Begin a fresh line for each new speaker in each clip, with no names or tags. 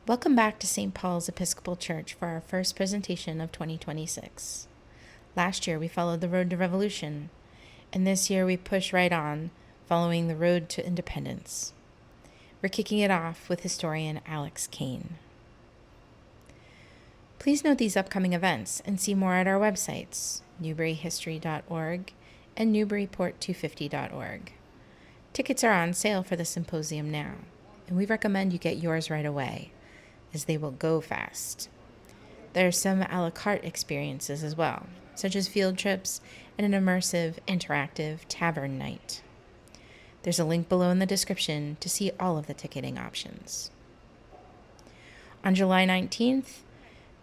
Welcome back to St. Paul's Episcopal Church for our first presentation of 2026. Last year we followed the road to revolution, and this year we push right on, following the road to independence. We're kicking it off with historian Alex Cain. Please note these upcoming events and see more at our websites, newburyhistory.org and newburyport250.org. Tickets are on sale for the symposium now, and we recommend you get yours right away, as they will go fast. There are some a la carte experiences as well, such as field trips and an immersive, interactive tavern night. There's a link below in the description to see all of the ticketing options. On July 19th,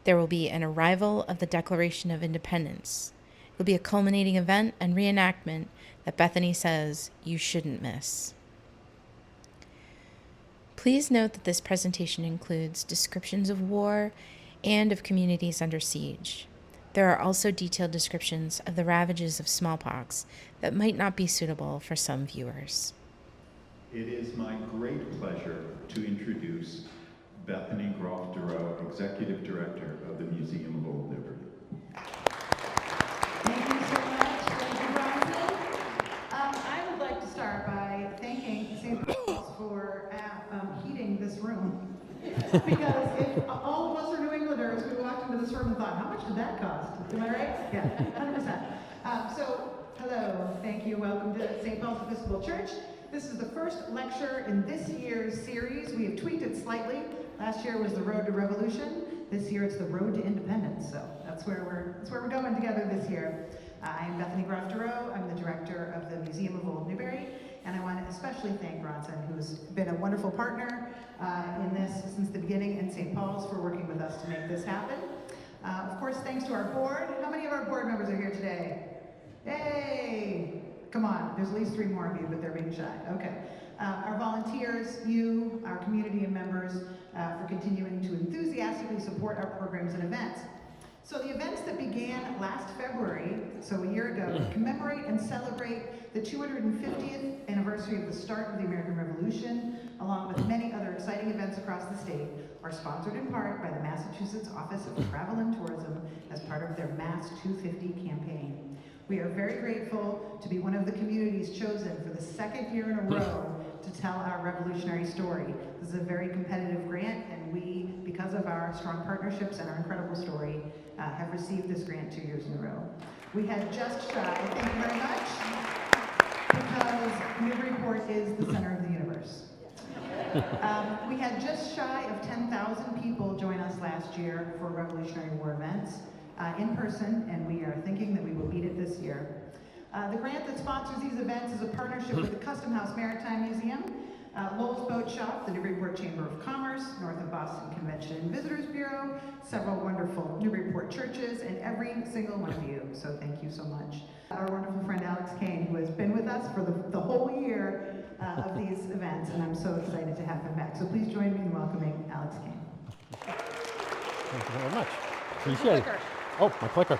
there will be an arrival of the Declaration of Independence. It will be a culminating event and reenactment that Bethany says you shouldn't miss. Please note that this presentation includes descriptions of war and of communities under siege. There are also detailed descriptions of the ravages of smallpox that might not be suitable for some viewers.
It is my great pleasure to introduce Bethany Groff-Dureau, Executive Director of the Museum of Old Newbury.
Thank you so much. Thank you, Bronson. I would like to start by thanking St. Paul's for heating this room. Because if all of us are New Englanders, we walked into this room and thought, how much did that cost? Am I right? Yeah, 100%. Hello, thank you. Welcome to St. Paul's Episcopal Church. This is the first lecture in this year's series. We have tweaked it slightly. Last year was the Road to Revolution. This year it's the Road to Independence. So that's where we're going together this year. I am Bethany Groff-Dureau. I'm the director of the Museum of Old Newbury. And I want to especially thank Bronson, who's been a wonderful partner in this since the beginning, and St. Paul's for working with us to make this happen. Of course, thanks to our board. How many of our board members are here today? Yay! Come on, there's at least 3 more of you, but they're being shy. Okay. Our volunteers, you, our community and members, for continuing to enthusiastically support our programs and events. So the events that began last February, so a year ago, commemorate and celebrate the 250th anniversary of the start of the American Revolution, along with many other exciting events across the state, are sponsored in part by the Massachusetts Office of Travel and Tourism as part of their Mass 250 campaign. We are very grateful to be one of the communities chosen for the 2nd year in a row to tell our revolutionary story. This is a very competitive grant, and we, because of our strong partnerships and our incredible story, have received this grant 2 years in a row. We had just shy, thank you very much, because Newburyport is the center of the universe. We had just shy of 10,000 people join us last year for Revolutionary War events in person, and we are thinking that we will beat it this year. The grant that sponsors these events is a partnership with the Custom House Maritime Museum, Lowell's Boat Shop, the Newburyport Chamber of Commerce, North of Boston Convention and Visitors Bureau, several wonderful Newburyport churches, and every single one of you. So thank you so much. Our wonderful friend Alex Cain, who has been with us for the whole year of these events, and I'm so excited to have him back. So please join me in welcoming Alex Cain.
Thank you very much. Appreciate it. Oh, my clicker.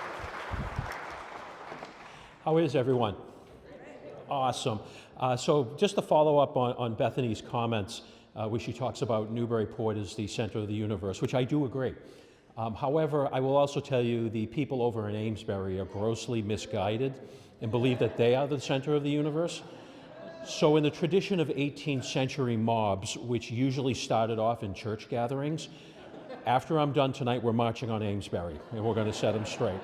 How is everyone? Awesome. So just to follow up on Bethany's comments, where she talks about Newburyport as the center of the universe, which I do agree. However, I will also tell you the people over in Amesbury are grossly misguided and believe that they are the center of the universe. So in the tradition of 18th century mobs, which usually started off in church gatherings, after I'm done tonight, we're marching on Amesbury, and we're going to set them straight.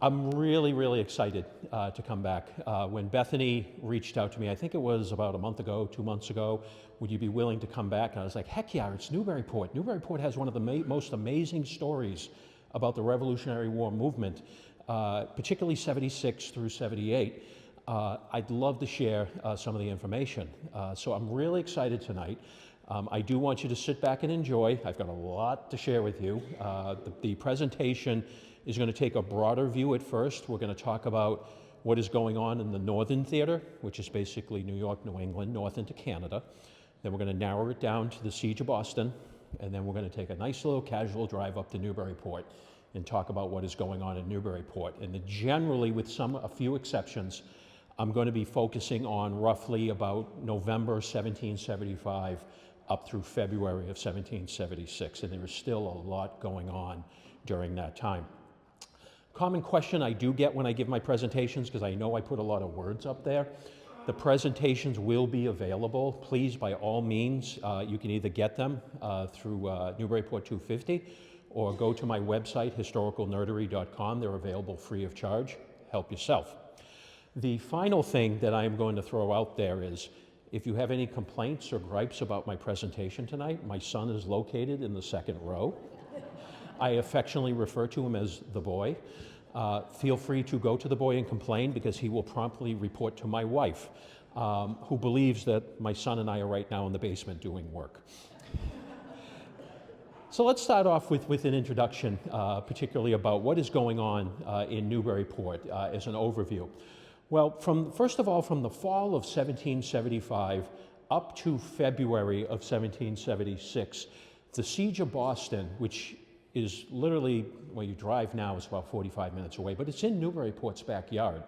I'm really, really excited to come back. When Bethany reached out to me, I think it was about a month ago, 2 months ago, would you be willing to come back? And I was like, heck yeah, it's Newburyport. Newburyport has one of the most amazing stories about the Revolutionary War movement, particularly 76 through 78. I'd love to share some of the information. So I'm really excited tonight. I do want you to sit back and enjoy. I've got a lot to share with you. The presentation is going to take a broader view at first. We're going to talk about what is going on in the Northern Theater, which is basically New York, New England, north into Canada. Then we're going to narrow it down to the Siege of Boston, and then we're going to take a nice little casual drive up to Newburyport and talk about what is going on in Newburyport. And generally, with a few exceptions, I'm going to be focusing on roughly about November 1775 up through February of 1776, and there is still a lot going on during that time. Common question I do get when I give my presentations, because I know I put a lot of words up there. The presentations will be available. Please, by all means, you can either get them through Newburyport 250 or go to my website, historicalnerdery.com. They're available free of charge. Help yourself. The final thing that I'm going to throw out there is, if you have any complaints or gripes about my presentation tonight, my son is located in the second row. I affectionately refer to him as the boy. Feel free to go to the boy and complain, because he will promptly report to my wife, who believes that my son and I are right now in the basement doing work. So let's start off with an introduction, particularly about what is going on in Newburyport as an overview. Well, first of all, from the fall of 1775 up to February of 1776, the siege of Boston, which is literally, where you drive now, is about 45 minutes away, but it's in Newburyport's backyard,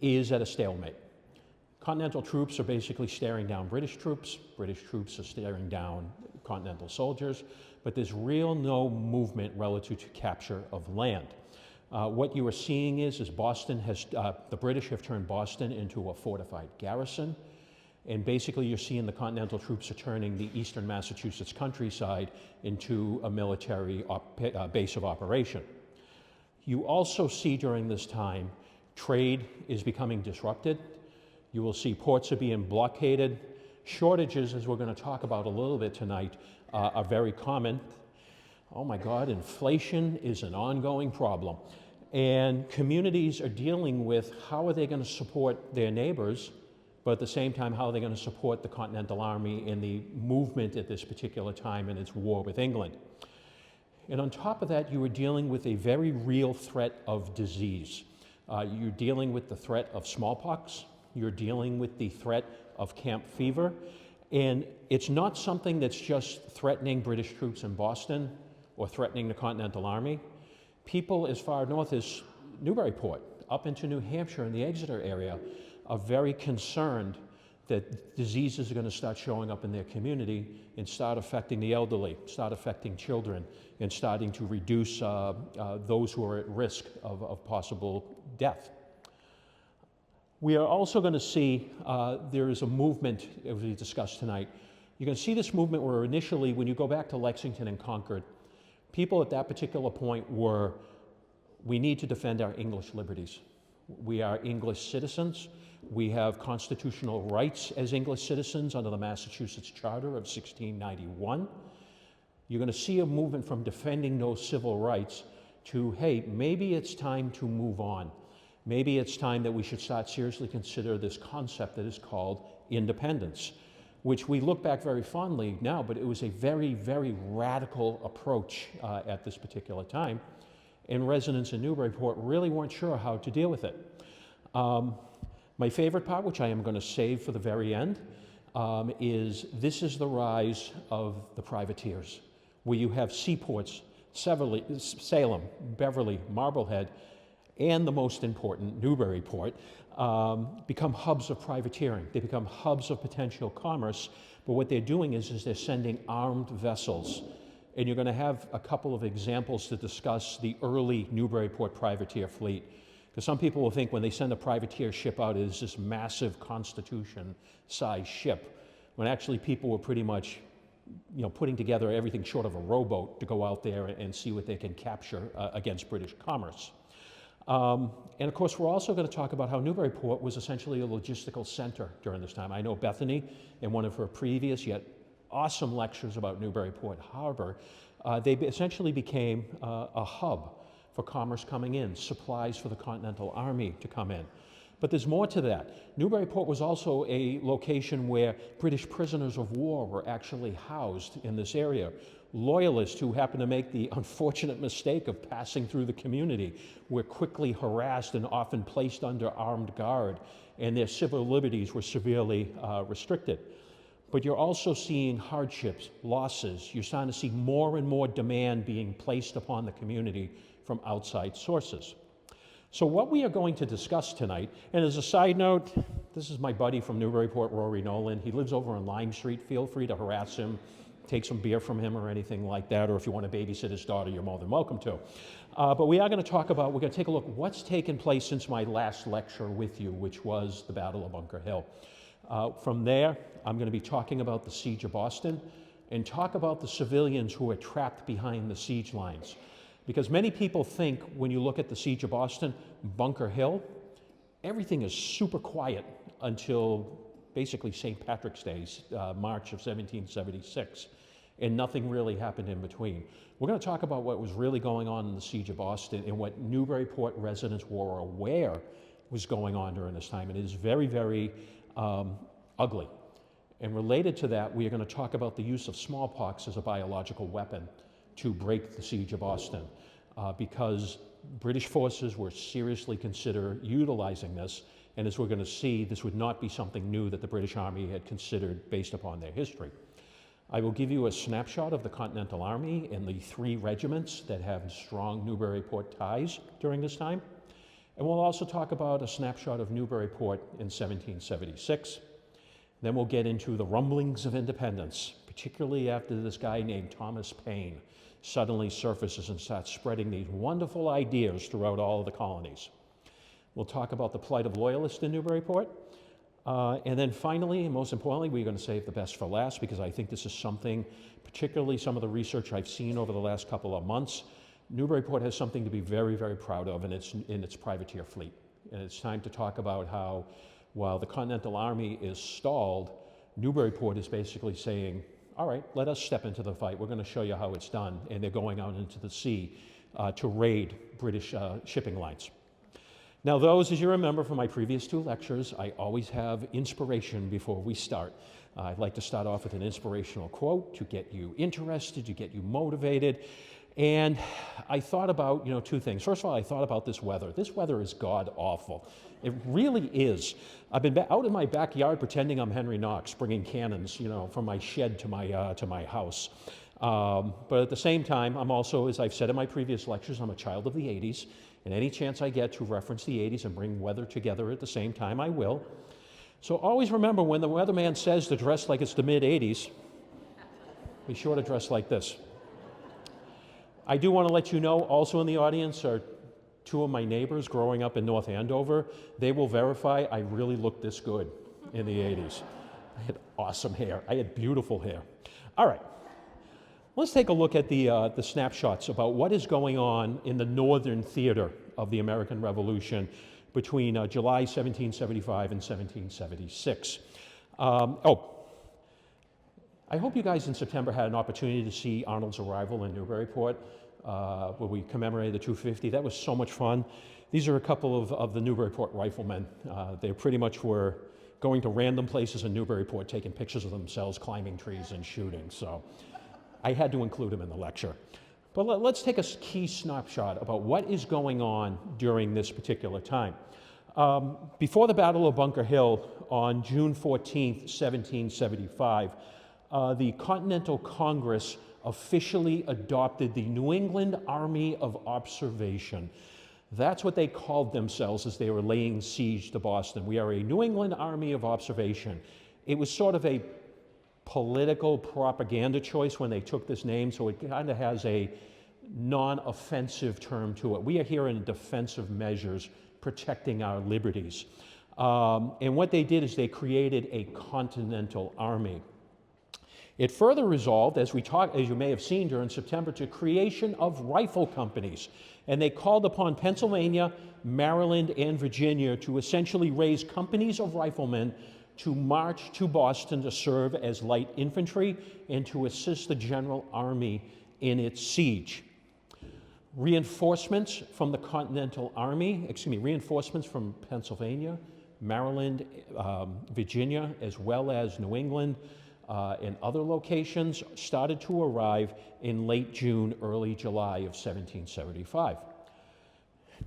is at a stalemate. Continental troops are basically staring down British troops. British troops are staring down Continental soldiers, but there's no movement relative to capture of land. What you are seeing is Boston has, the British have turned Boston into a fortified garrison. And basically, you're seeing the Continental troops are turning the eastern Massachusetts countryside into a military base of operation. You also see during this time, trade is becoming disrupted. You will see ports are being blockaded. Shortages, as we're going to talk about a little bit tonight, are very common. Oh my God, inflation is an ongoing problem. And communities are dealing with how are they going to support their neighbors, but at the same time, how are they going to support the Continental Army in the movement at this particular time in its war with England? And on top of that, you are dealing with a very real threat of disease. You're dealing with the threat of smallpox. You're dealing with the threat of camp fever. And it's not something that's just threatening British troops in Boston or threatening the Continental Army. People as far north as Newburyport, up into New Hampshire and the Exeter area, are very concerned that diseases are going to start showing up in their community and start affecting the elderly, start affecting children, and starting to reduce those who are at risk of possible death. We are also going to see there is a movement, as we discussed tonight. You're going to see this movement where initially, when you go back to Lexington and Concord, people at that particular point were, we need to defend our English liberties. We are English citizens. We have constitutional rights as English citizens under the Massachusetts Charter of 1691. You're going to see a movement from defending those civil rights to, hey, maybe it's time to move on. Maybe it's time that we should start seriously consider this concept that is called independence, which we look back very fondly now, but it was a very, very radical approach at this particular time. And residents in Newburyport really weren't sure how to deal with it. My favorite part, which I am going to save for the very end, is this is the rise of the privateers, where you have seaports, Salem, Beverly, Marblehead, and the most important, Newburyport, become hubs of privateering. They become hubs of potential commerce, but what they're doing is they're sending armed vessels. And you're going to have a couple of examples to discuss the early Newburyport privateer fleet. Because some people will think when they send a privateer ship out, it is this massive Constitution-sized ship, when actually people were pretty much putting together everything short of a rowboat to go out there and see what they can capture against British commerce. And of course, we're also going to talk about how Newburyport was essentially a logistical center during this time. I know Bethany, in one of her previous yet awesome lectures about Newburyport Harbor, they essentially became a hub for commerce coming in, supplies for the Continental Army to come in. But there's more to that. Newburyport was also a location where British prisoners of war were actually housed in this area. Loyalists who happened to make the unfortunate mistake of passing through the community were quickly harassed and often placed under armed guard, and their civil liberties were severely restricted. But you're also seeing hardships, losses. You're starting to see more and more demand being placed upon the community from outside sources. So what we are going to discuss tonight, and as a side note, this is my buddy from Newburyport, Rory Nolan. He lives over on Lime Street. Feel free to harass him, take some beer from him or anything like that, or if you want to babysit his daughter, you're more than welcome to. But we are going to talk about, we're going to take a look at what's taken place since my last lecture with you, which was the Battle of Bunker Hill. From there, I'm going to be talking about the Siege of Boston and talk about the civilians who were trapped behind the siege lines. Because many people think when you look at the Siege of Boston, Bunker Hill, everything is super quiet until basically St. Patrick's Day, March of 1776, and nothing really happened in between. We're going to talk about what was really going on in the Siege of Boston and what Newburyport residents were aware was going on during this time. And it is very, very ugly. And related to that, we are going to talk about the use of smallpox as a biological weapon to break the Siege of Boston, because British forces were seriously considering utilizing this, and as we're going to see, this would not be something new that the British Army had considered based upon their history. I will give you a snapshot of the Continental Army and the 3 regiments that have strong Newburyport ties during this time, and we'll also talk about a snapshot of Newburyport in 1776. Then we'll get into the rumblings of independence, particularly after this guy named Thomas Paine suddenly surfaces and starts spreading these wonderful ideas throughout all of the colonies. We'll talk about the plight of Loyalists in Newburyport. And then finally, and most importantly, we're going to save the best for last, because I think this is something, particularly some of the research I've seen over the last couple of months, Newburyport has something to be very, very proud of in its privateer fleet. And it's time to talk about how, while the Continental Army is stalled, Newburyport is basically saying, all right, let us step into the fight. We're going to show you how it's done. And they're going out into the sea to raid British shipping lines. Now, those, as you remember from my previous 2 lectures, I always have inspiration before we start. I'd like to start off with an inspirational quote to get you interested, to get you motivated. And I thought about, 2 things. First of all, I thought about this weather. This weather is god-awful. It really is. I've been out in my backyard pretending I'm Henry Knox, bringing cannons, from my shed to my house. But at the same time, I'm also, as I've said in my previous lectures, I'm a child of the 80s. And any chance I get to reference the 80s and bring weather together at the same time, I will. So always remember, when the weatherman says to dress like it's the mid-80s, be sure to dress like this. I do want to let you know, also in the audience are 2 of my neighbors growing up in North Andover. They will verify I really looked this good in the 80s. I had awesome hair. I had beautiful hair. All right. Let's take a look at the snapshots about what is going on in the northern theater of the American Revolution between July 1775 and 1776. I hope you guys in September had an opportunity to see Arnold's arrival in Newburyport, where we commemorated the 250. That was so much fun. These are a couple of the Newburyport riflemen. They pretty much were going to random places in Newburyport, taking pictures of themselves, climbing trees and shooting. So I had to include them in the lecture. But let's take a key snapshot about what is going on during this particular time. Before the Battle of Bunker Hill on June 14th, 1775, the Continental Congress officially adopted the New England Army of Observation. That's what they called themselves as they were laying siege to Boston. We are a New England Army of Observation. It was sort of a political propaganda choice when they took this name, so it kind of has a non-offensive term to it. We are here in defensive measures, protecting our liberties. And what they did is they created a Continental Army. It further resolved, as you may have seen during September, to creation of rifle companies. And they called upon Pennsylvania, Maryland, and Virginia to essentially raise companies of riflemen to march to Boston to serve as light infantry and to assist the General Army in its siege. Reinforcements from the Continental Army, reinforcements from Pennsylvania, Maryland, Virginia, as well as New England, and other locations started to arrive in late June, early July of 1775.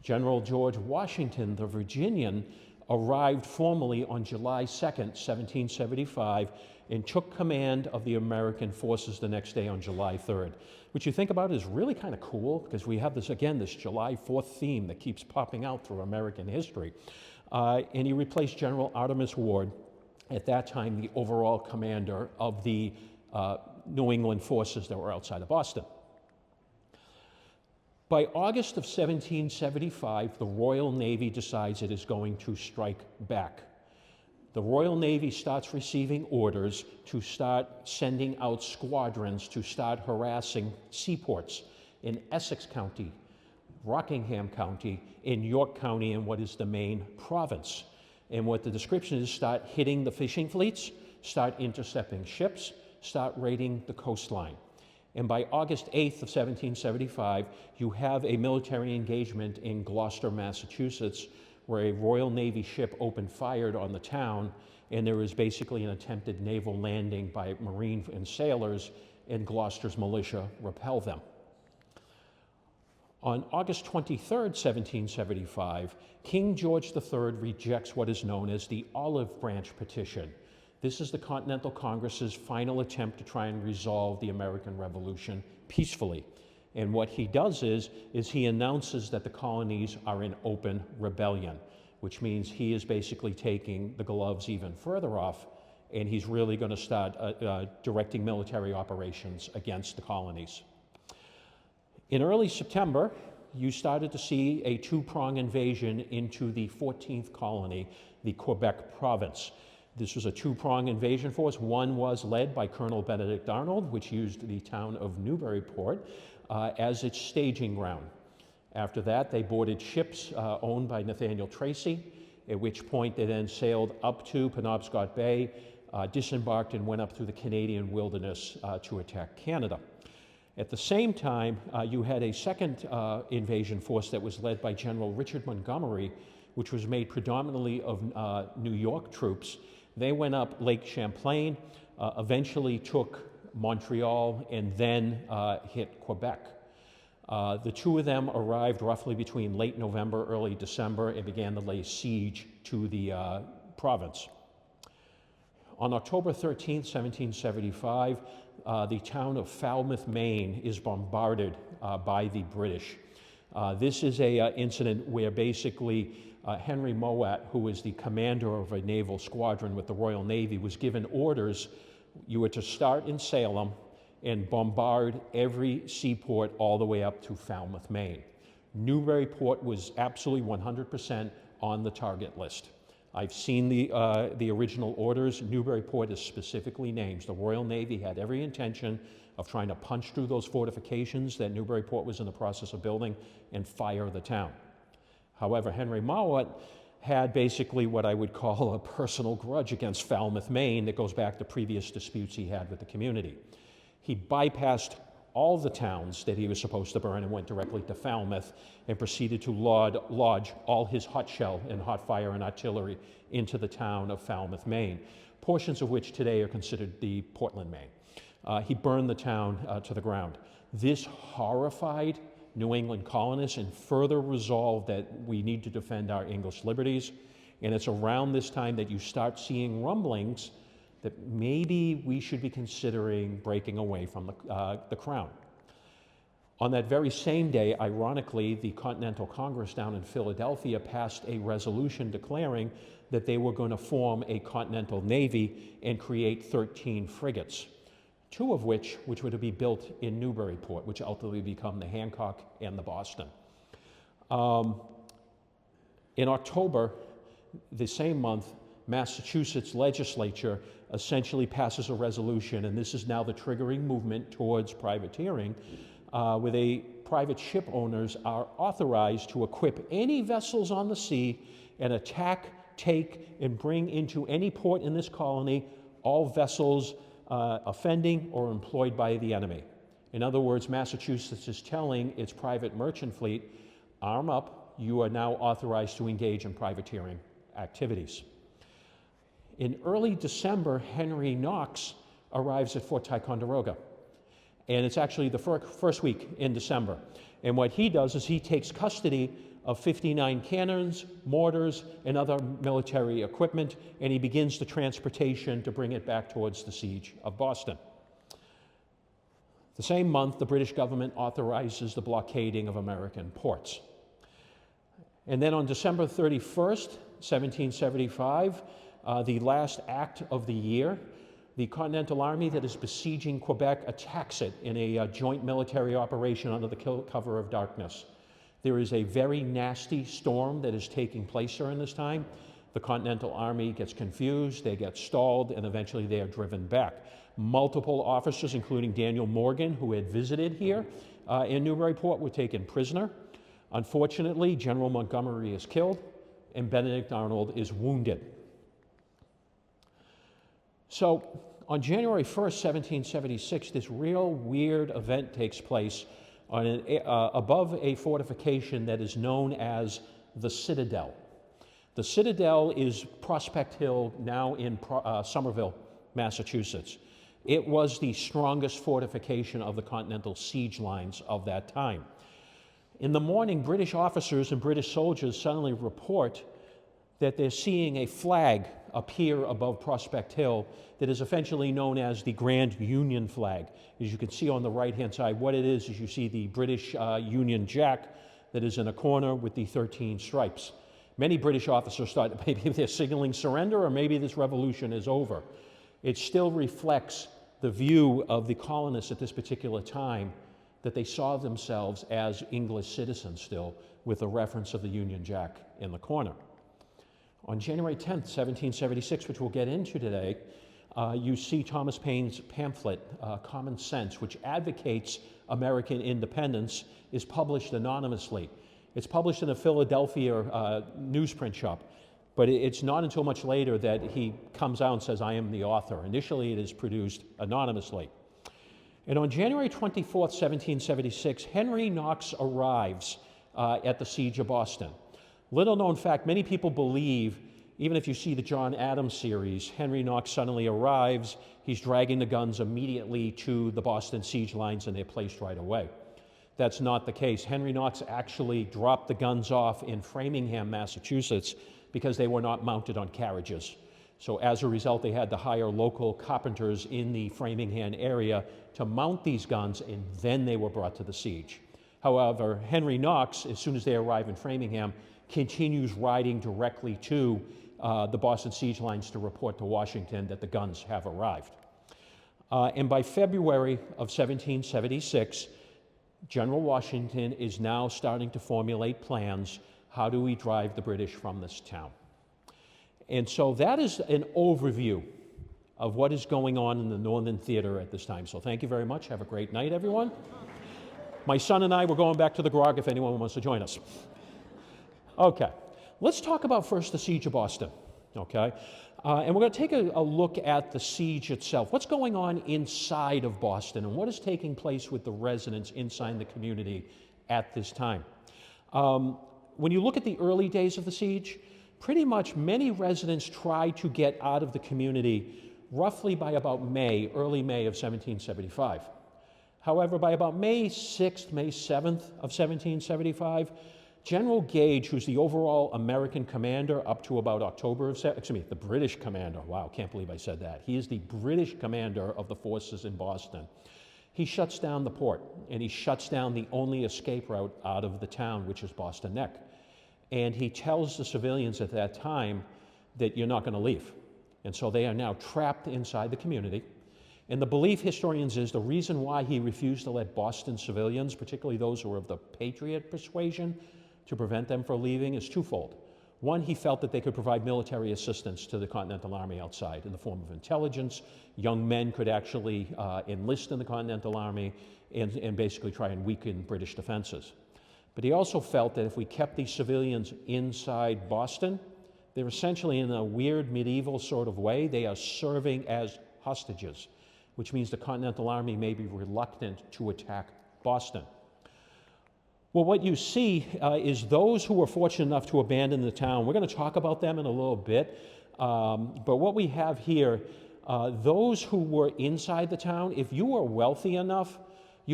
General George Washington, the Virginian, arrived formally on July 2nd, 1775, and took command of the American forces the next day on July 3rd. Which you think about is really kind of cool, because we have this, again, this July 4th theme that keeps popping out through American history. And he replaced General Artemus Ward, at that time the overall commander of the New England forces that were outside of Boston. By August of 1775, the Royal Navy decides it is going to strike back. The Royal Navy starts receiving orders to start sending out squadrons to start harassing seaports in Essex County, Rockingham County, in York County, and what is the Maine province. And what the description is, start hitting the fishing fleets, start intercepting ships, start raiding the coastline. And by August 8th of 1775, you have a military engagement in Gloucester, Massachusetts, where a Royal Navy ship opened fire on the town, and there was basically an attempted naval landing by Marine and sailors, and Gloucester's militia repelled them. On August 23rd, 1775, King George III rejects what is known as the Olive Branch Petition. This is the Continental Congress's final attempt to try and resolve the American Revolution peacefully. And what he does is he announces that the colonies are in open rebellion, which means he is basically taking the gloves even further off, and he's really going to start directing military operations against the colonies. In early September, you started to see a two-prong invasion into the 14th colony, the Quebec province. This was a two-prong invasion force. One was led by Colonel Benedict Arnold, which used the town of Newburyport as its staging ground. After that, they boarded ships owned by Nathaniel Tracy, at which point they then sailed up to Penobscot Bay, disembarked, and went up through the Canadian wilderness to attack Canada. At the same time, you had a second invasion force that was led by General Richard Montgomery, which was made predominantly of New York troops. They went up Lake Champlain, eventually took Montreal, and then hit Quebec. The two of them arrived roughly between late November, early December, and began to lay siege to the province. On October 13th, 1775, the town of Falmouth, Maine is bombarded by the British. This is an incident where basically Henry Mowat, who was the commander of a naval squadron with the Royal Navy, was given orders. You were to start in Salem and bombard every seaport all the way up to Falmouth, Maine. Newburyport was absolutely 100% on the target list. I've seen the original orders. Newburyport is specifically named. The Royal Navy had every intention of trying to punch through those fortifications that Newburyport was in the process of building and fire the town. However, Henry Mowat had basically what I would call a personal grudge against Falmouth, Maine, that goes back to previous disputes he had with the community. He bypassed all the towns that he was supposed to burn and went directly to Falmouth and proceeded to lodge all his hot shell and hot fire and artillery into the town of Falmouth, Maine, portions of which today are considered the Portland, Maine. He burned the town to the ground. This horrified New England colonists and further resolved that we need to defend our English liberties. And it's around this time that you start seeing rumblings that maybe we should be considering breaking away from the crown. On that very same day, ironically, the Continental Congress down in Philadelphia passed a resolution declaring that they were going to form a Continental Navy and create 13 frigates, two of which were to be built in Newburyport, which ultimately become the Hancock and the Boston. In October, the same month, Massachusetts legislature essentially passes a resolution, and this is now the triggering movement towards privateering, where private ship owners are authorized to equip any vessels on the sea and attack, take, and bring into any port in this colony all vessels offending or employed by the enemy. In other words, Massachusetts is telling its private merchant fleet, arm up, you are now authorized to engage in privateering activities. In early December, Henry Knox arrives at Fort Ticonderoga, and it's actually the first week in December. And what he does is he takes custody of 59 cannons, mortars, and other military equipment, and he begins the transportation to bring it back towards the siege of Boston. The same month, the British government authorizes the blockading of American ports. And then on December 31st, 1775, the last act of the year, the Continental Army that is besieging Quebec attacks it in a joint military operation under the cover of darkness. There is a very nasty storm that is taking place during this time. The Continental Army gets confused, they get stalled, and eventually they are driven back. Multiple officers, including Daniel Morgan, who had visited here in Newburyport, were taken prisoner. Unfortunately, General Montgomery is killed, and Benedict Arnold is wounded. So, on January 1st, 1776, this real weird event takes place on above a fortification that is known as the Citadel. The Citadel is Prospect Hill, now in Somerville, Massachusetts. It was the strongest fortification of the Continental siege lines of that time. In the morning, British officers and British soldiers suddenly report that they're seeing a flag appear above Prospect Hill that is essentially known as the Grand Union flag. As you can see on the right-hand side, what it is you see the British Union Jack that is in a corner with the 13 stripes. Many British officers thought maybe they're signaling surrender or maybe this revolution is over. It still reflects the view of the colonists at this particular time that they saw themselves as English citizens still, with a reference of the Union Jack in the corner. On January 10th, 1776, which we'll get into today, you see Thomas Paine's pamphlet, Common Sense, which advocates American independence, is published anonymously. It's published in a Philadelphia newsprint shop, but it's not until much later that he comes out and says, I am the author. Initially, it is produced anonymously. And on January 24th, 1776, Henry Knox arrives at the siege of Boston. Little known fact, many people believe, even if you see the John Adams series, Henry Knox suddenly arrives, he's dragging the guns immediately to the Boston siege lines and they're placed right away. That's not the case. Henry Knox actually dropped the guns off in Framingham, Massachusetts, because they were not mounted on carriages. So as a result, they had to hire local carpenters in the Framingham area to mount these guns, and then they were brought to the siege. However, Henry Knox, as soon as they arrive in Framingham, continues riding directly to the Boston siege lines to report to Washington that the guns have arrived. And by February of 1776, General Washington is now starting to formulate plans. How do we drive the British from this town? And so that is an overview of what is going on in the Northern Theater at this time. So thank you very much. Have a great night, everyone. My son and I, we're going back to the grog if anyone wants to join us. Okay, let's talk about first the siege of Boston, okay? And we're going to take a look at the siege itself. What's going on inside of Boston and what is taking place with the residents inside the community at this time? When you look at the early days of the siege, pretty much many residents tried to get out of the community roughly by about May, early May of 1775. However, by about May 6th, May 7th of 1775, General Gage, who's the overall American commander up to about October of, the British commander, wow, can't believe I said that. He is the British commander of the forces in Boston. He shuts down the port, and he shuts down the only escape route out of the town, which is Boston Neck. And he tells the civilians at that time that you're not going to leave. And so they are now trapped inside the community. And the belief, historians, is the reason why he refused to let Boston civilians, particularly those who were of the Patriot persuasion, to prevent them from leaving is twofold. One, he felt that they could provide military assistance to the Continental Army outside in the form of intelligence. Young men could actually enlist in the Continental Army and basically try and weaken British defenses. But he also felt that if we kept these civilians inside Boston, they're essentially, in a weird medieval sort of way, they are serving as hostages, which means the Continental Army may be reluctant to attack Boston. Well, what you see is those who were fortunate enough to abandon the town. We're going to talk about them in a little bit, but what we have here, those who were inside the town, if you were wealthy enough,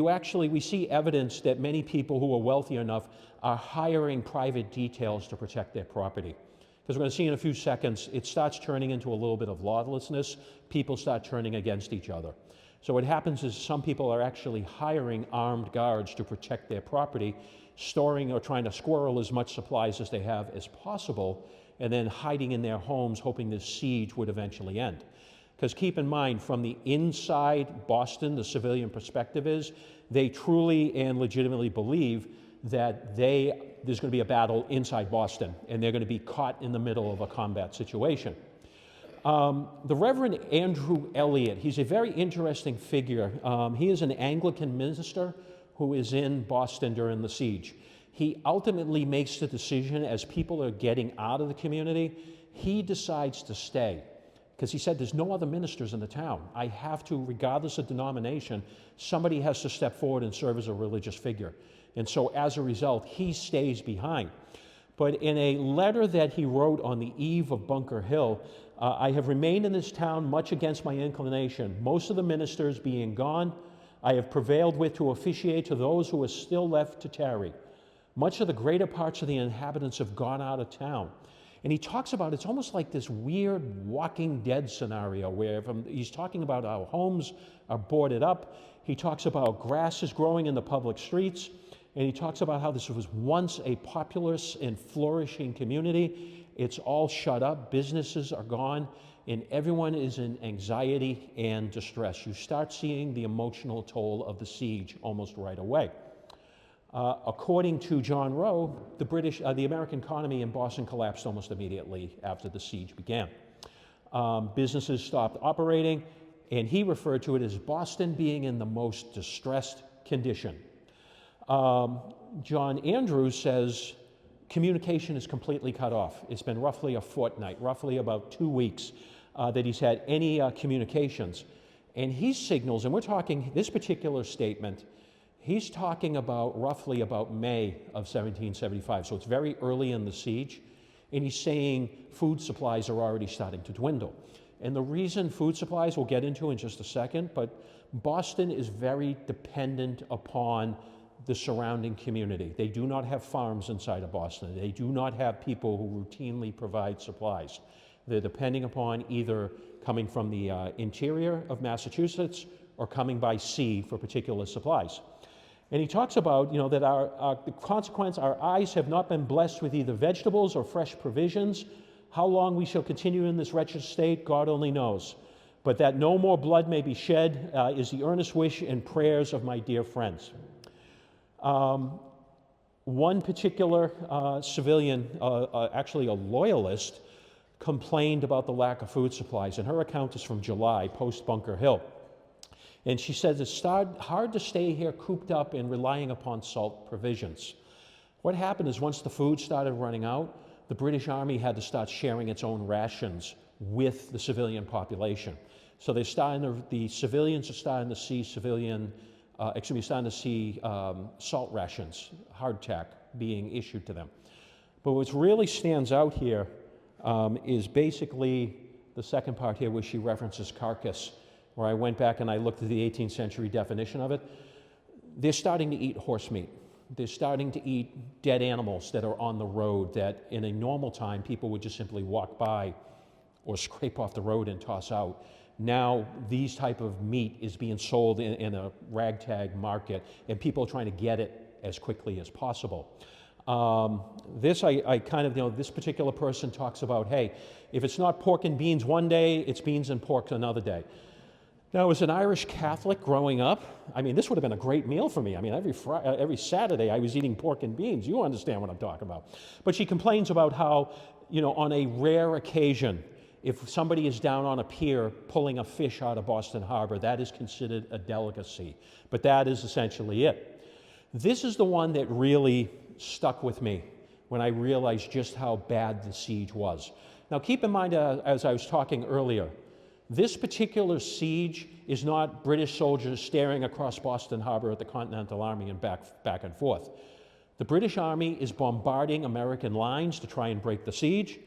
we see evidence that many people who are wealthy enough are hiring private details to protect their property. Because we're going to see in a few seconds, it starts turning into a little bit of lawlessness. People start turning against each other. So what happens is some people are actually hiring armed guards to protect their property, storing or trying to squirrel as much supplies as they have as possible, and then hiding in their homes, hoping this siege would eventually end. Because keep in mind, from the inside Boston, the civilian perspective is, they truly and legitimately believe that there's going to be a battle inside Boston, and they're going to be caught in the middle of a combat situation. The Reverend Andrew Elliott, he's a very interesting figure. He is an Anglican minister who is in Boston during the siege. He ultimately makes the decision as people are getting out of the community, he decides to stay. Because he said, there's no other ministers in the town. I have to, regardless of denomination, somebody has to step forward and serve as a religious figure. And so as a result, he stays behind. But in a letter that he wrote on the eve of Bunker Hill, I have remained in this town much against my inclination, most of the ministers being gone. I have prevailed with to officiate to those who are still left to tarry. Much of the greater parts of the inhabitants have gone out of town. And he talks about, it's almost like this weird Walking Dead scenario where he's talking about how homes are boarded up. He talks about grass is growing in the public streets. And he talks about how this was once a populous and flourishing community. It's all shut up, businesses are gone, and everyone is in anxiety and distress. You start seeing the emotional toll of the siege almost right away. According to John Rowe, the American economy in Boston collapsed almost immediately after the siege began. Businesses stopped operating, and he referred to it as Boston being in the most distressed condition. John Andrews says communication is completely cut off. It's been roughly a fortnight, roughly about 2 weeks that he's had any communications. And he signals, and we're talking this particular statement, he's talking about roughly about May of 1775, so it's very early in the siege, and he's saying food supplies are already starting to dwindle. And the reason food supplies we'll get into in just a second, but Boston is very dependent upon the surrounding community. They do not have farms inside of Boston. They do not have people who routinely provide supplies. They're depending upon either coming from the interior of Massachusetts or coming by sea for particular supplies. And he talks about, that the consequence, our eyes have not been blessed with either vegetables or fresh provisions. How long we shall continue in this wretched state, God only knows. But that no more blood may be shed is the earnest wish and prayers of my dear friends. One particular civilian, actually a Loyalist, complained about the lack of food supplies, and her account is from July, post-Bunker Hill. And she says it's hard to stay here cooped up and relying upon salt provisions. What happened is once the food started running out, the British Army had to start sharing its own rations with the civilian population. So the civilians are starting to see salt rations, hardtack, being issued to them. But what really stands out here is basically the second part here where she references carcass, where I went back and I looked at the 18th century definition of it. They're starting to eat horse meat. They're starting to eat dead animals that are on the road that in a normal time people would just simply walk by or scrape off the road and toss out. Now, these type of meat is being sold in a ragtag market, and people are trying to get it as quickly as possible. This particular person talks about, hey, if it's not pork and beans one day, it's beans and pork another day. Now, as an Irish Catholic growing up, this would have been a great meal for me. Every Saturday I was eating pork and beans. You understand what I'm talking about. But she complains about how, on a rare occasion, if somebody is down on a pier pulling a fish out of Boston Harbor, that is considered a delicacy. But that is essentially it. This is the one that really stuck with me when I realized just how bad the siege was. Now, keep in mind, as I was talking earlier, this particular siege is not British soldiers staring across Boston Harbor at the Continental Army and back and forth. The British Army is bombarding American lines to try and break the siege,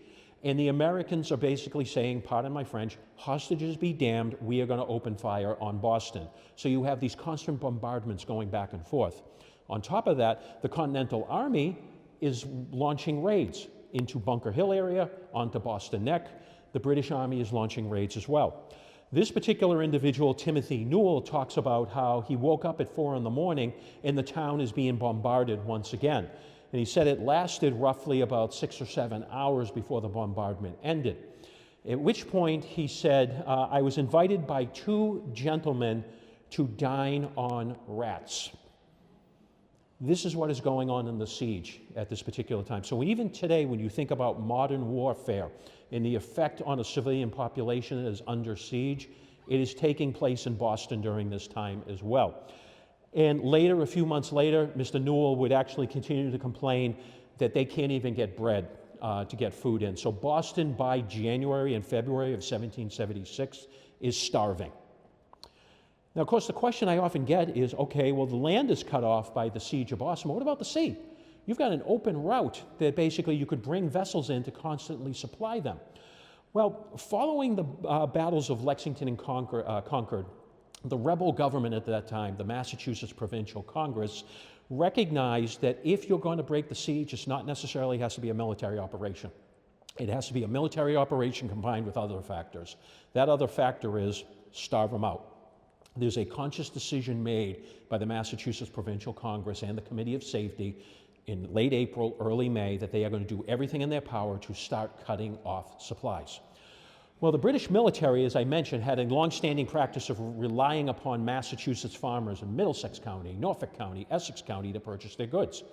And the Americans are basically saying, pardon my French, hostages be damned, we are going to open fire on Boston. So you have these constant bombardments going back and forth. On top of that, the Continental Army is launching raids into Bunker Hill area, onto Boston Neck. The British Army is launching raids as well. This particular individual, Timothy Newell, talks about how he woke up at 4 in the morning and the town is being bombarded once again. And he said it lasted roughly about 6 or 7 hours before the bombardment ended. At which point he said, I was invited by 2 gentlemen to dine on rats. This is what is going on in the siege at this particular time. So even today, when you think about modern warfare and the effect on a civilian population that is under siege, it is taking place in Boston during this time as well. And later, a few months later, Mr. Newell would actually continue to complain that they can't even get bread to get food in. So Boston, by January and February of 1776, is starving. Now, of course, the question I often get is, okay, well, the land is cut off by the siege of Boston, but what about the sea? You've got an open route that basically you could bring vessels in to constantly supply them. Well, following the battles of Lexington and Concord, the rebel government at that time, the Massachusetts Provincial Congress, recognized that if you're going to break the siege, it's not necessarily has to be a military operation. It has to be a military operation combined with other factors. That other factor is starve them out. There's a conscious decision made by the Massachusetts Provincial Congress and the Committee of Safety in late April, early May, that they are going to do everything in their power to start cutting off supplies. Well, the British military, as I mentioned, had a long-standing practice of relying upon Massachusetts farmers in Middlesex County, Norfolk County, Essex County to purchase their goods.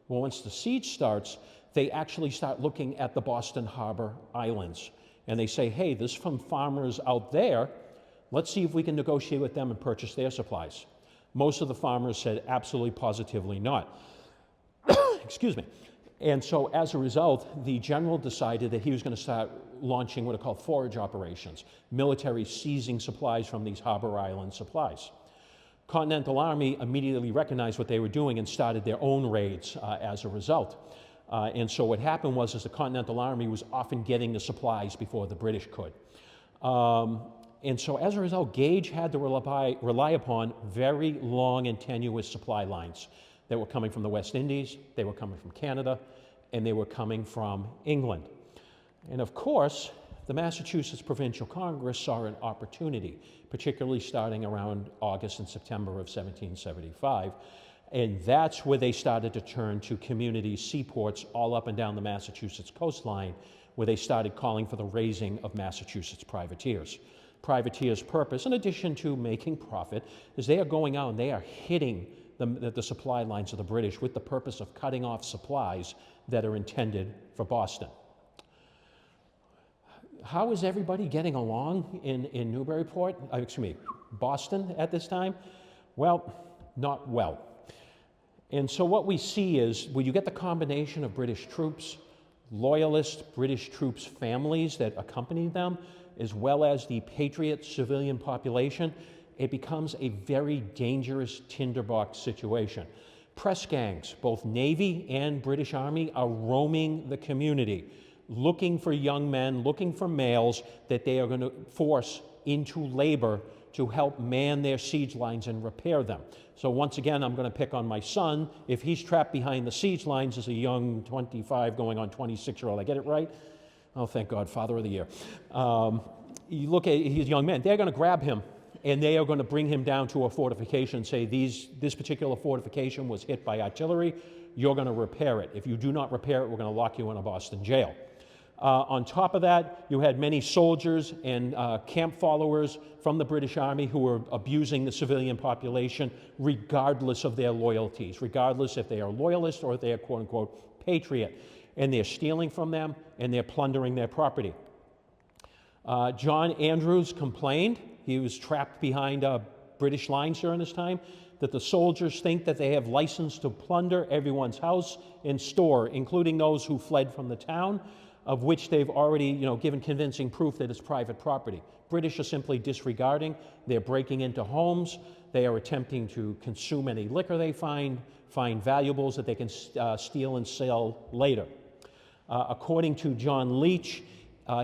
Well, once the siege starts, they actually start looking at the Boston Harbor Islands. And they say, hey, this is from farmers out there. Let's see if we can negotiate with them and purchase their supplies. Most of the farmers said absolutely positively not. Excuse me. And so as a result, the general decided that he was going to start launching what are called forage operations, military seizing supplies from these harbor island supplies. Continental Army immediately recognized what they were doing and started their own raids as a result. And so what happened was the Continental Army was often getting the supplies before the British could. And so as a result, Gage had to rely upon very long and tenuous supply lines that were coming from the West Indies, they were coming from Canada, and they were coming from England. And of course, the Massachusetts Provincial Congress saw an opportunity, particularly starting around August and September of 1775. And that's where they started to turn to communities, seaports all up and down the Massachusetts coastline, where they started calling for the raising of Massachusetts privateers. Privateers' purpose, in addition to making profit, is they are going out and they are hitting the supply lines of the British with the purpose of cutting off supplies that are intended for Boston. How is everybody getting along in Newburyport, Boston at this time? Well, not well. And so what we see is when you get the combination of British troops, Loyalist British troops' families that accompany them, as well as the patriot civilian population, it becomes a very dangerous tinderbox situation. Press gangs, both Navy and British Army, are roaming the community, looking for young men, looking for males that they are going to force into labor to help man their siege lines and repair them. So once again, I'm going to pick on my son. If he's trapped behind the siege lines as a young 25 going on 26-year-old, I get it right? Oh, thank God, Father of the Year. You look at his young men, they're going to grab him and they are going to bring him down to a fortification and say, this particular fortification was hit by artillery, you're going to repair it. If you do not repair it, we're going to lock you in a Boston jail. On top of that, you had many soldiers and camp followers from the British Army who were abusing the civilian population regardless of their loyalties, regardless if they are loyalist or if they are quote-unquote patriot. And they're stealing from them and they're plundering their property. John Andrews complained, he was trapped behind British lines during this time, that the soldiers think that they have license to plunder everyone's house and store, including those who fled from the town, of which they've already given convincing proof that it's private property. British are simply disregarding, they're breaking into homes, they are attempting to consume any liquor they find valuables that they can steal and sell later. According to John Leach,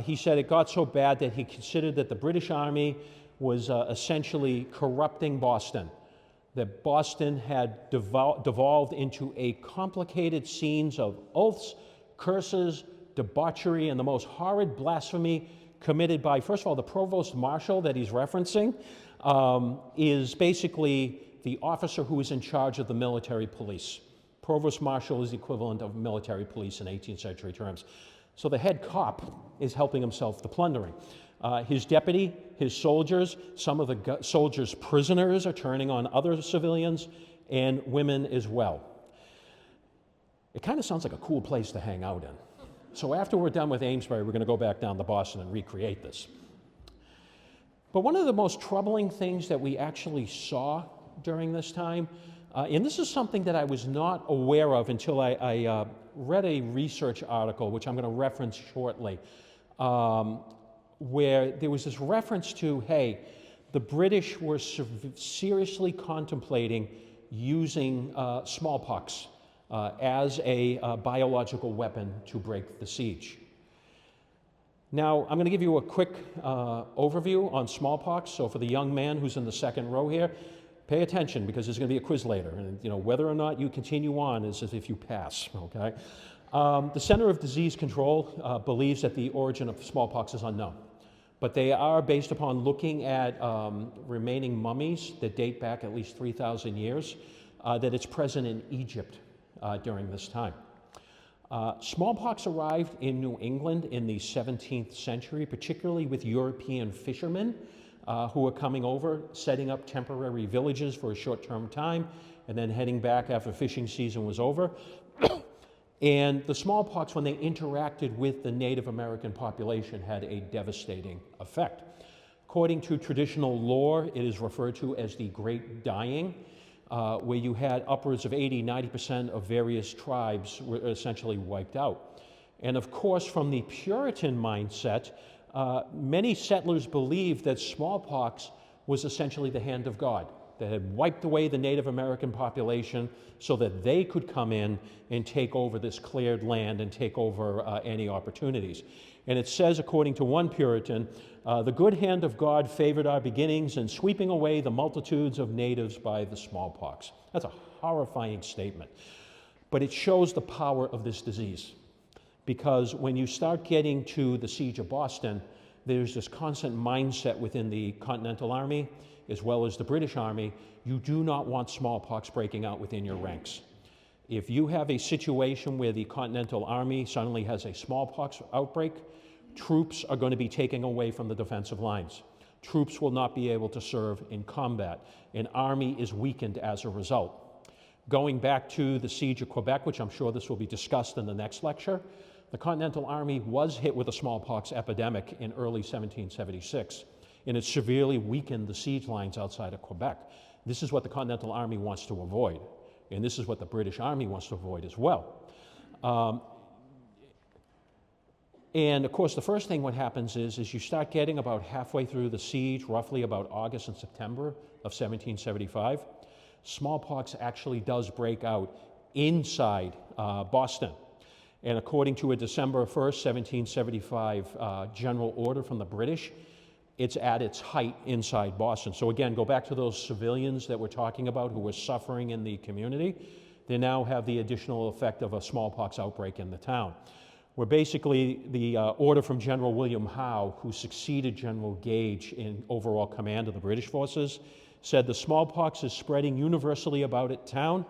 he said it got so bad that he considered that the British Army was essentially corrupting Boston, that Boston had devolved into a complicated scenes of oaths, curses, debauchery, and the most horrid blasphemy committed by, first of all, the provost marshal that he's referencing is basically the officer who is in charge of the military police. Provost marshal is the equivalent of military police in 18th century terms. So the head cop is helping himself to plundering. His deputy, his soldiers, some of the soldiers' prisoners are turning on other civilians and women as well. It kind of sounds like a cool place to hang out in. So after we're done with Amesbury, we're going to go back down to Boston and recreate this. But one of the most troubling things that we actually saw during this time, and this is something that I was not aware of until I read a research article, which I'm going to reference shortly, where there was this reference to, hey, the British were seriously contemplating using smallpox as a biological weapon to break the siege. Now, I'm going to give you a quick overview on smallpox. So for the young man who's in the second row here, pay attention because there's going to be a quiz later. And whether or not you continue on is as if you pass, okay? The Center of Disease Control believes that the origin of smallpox is unknown. But they are based upon looking at remaining mummies that date back at least 3,000 years, that it's present in Egypt during this time. Smallpox arrived in New England in the 17th century, particularly with European fishermen who were coming over, setting up temporary villages for a short-term time, and then heading back after fishing season was over. And the smallpox, when they interacted with the Native American population, had a devastating effect. According to traditional lore, it is referred to as the Great Dying, where you had upwards of 80–90% of various tribes were essentially wiped out. And of course, from the Puritan mindset, many settlers believed that smallpox was essentially the hand of God, that had wiped away the Native American population so that they could come in and take over this cleared land and take over any opportunities. And it says, according to one Puritan, the good hand of God favored our beginnings in sweeping away the multitudes of natives by the smallpox. That's a horrifying statement. But it shows the power of this disease. Because when you start getting to the siege of Boston, there's this constant mindset within the Continental Army, as well as the British Army, you do not want smallpox breaking out within your ranks. If you have a situation where the Continental Army suddenly has a smallpox outbreak, troops are going to be taken away from the defensive lines. Troops will not be able to serve in combat. An army is weakened as a result. Going back to the siege of Quebec, which I'm sure this will be discussed in the next lecture, the Continental Army was hit with a smallpox epidemic in early 1776, and it severely weakened the siege lines outside of Quebec. This is what the Continental Army wants to avoid, and this is what the British Army wants to avoid as well. And of course, the first thing what happens is you start getting about halfway through the siege, roughly about August and September of 1775, smallpox actually does break out inside Boston. And according to a December 1st, 1775 general order from the British, it's at its height inside Boston. So again, go back to those civilians that we're talking about who were suffering in the community. They now have the additional effect of a smallpox outbreak in the town, where basically the order from General William Howe, who succeeded General Gage in overall command of the British forces, said the smallpox is spreading universally about it town,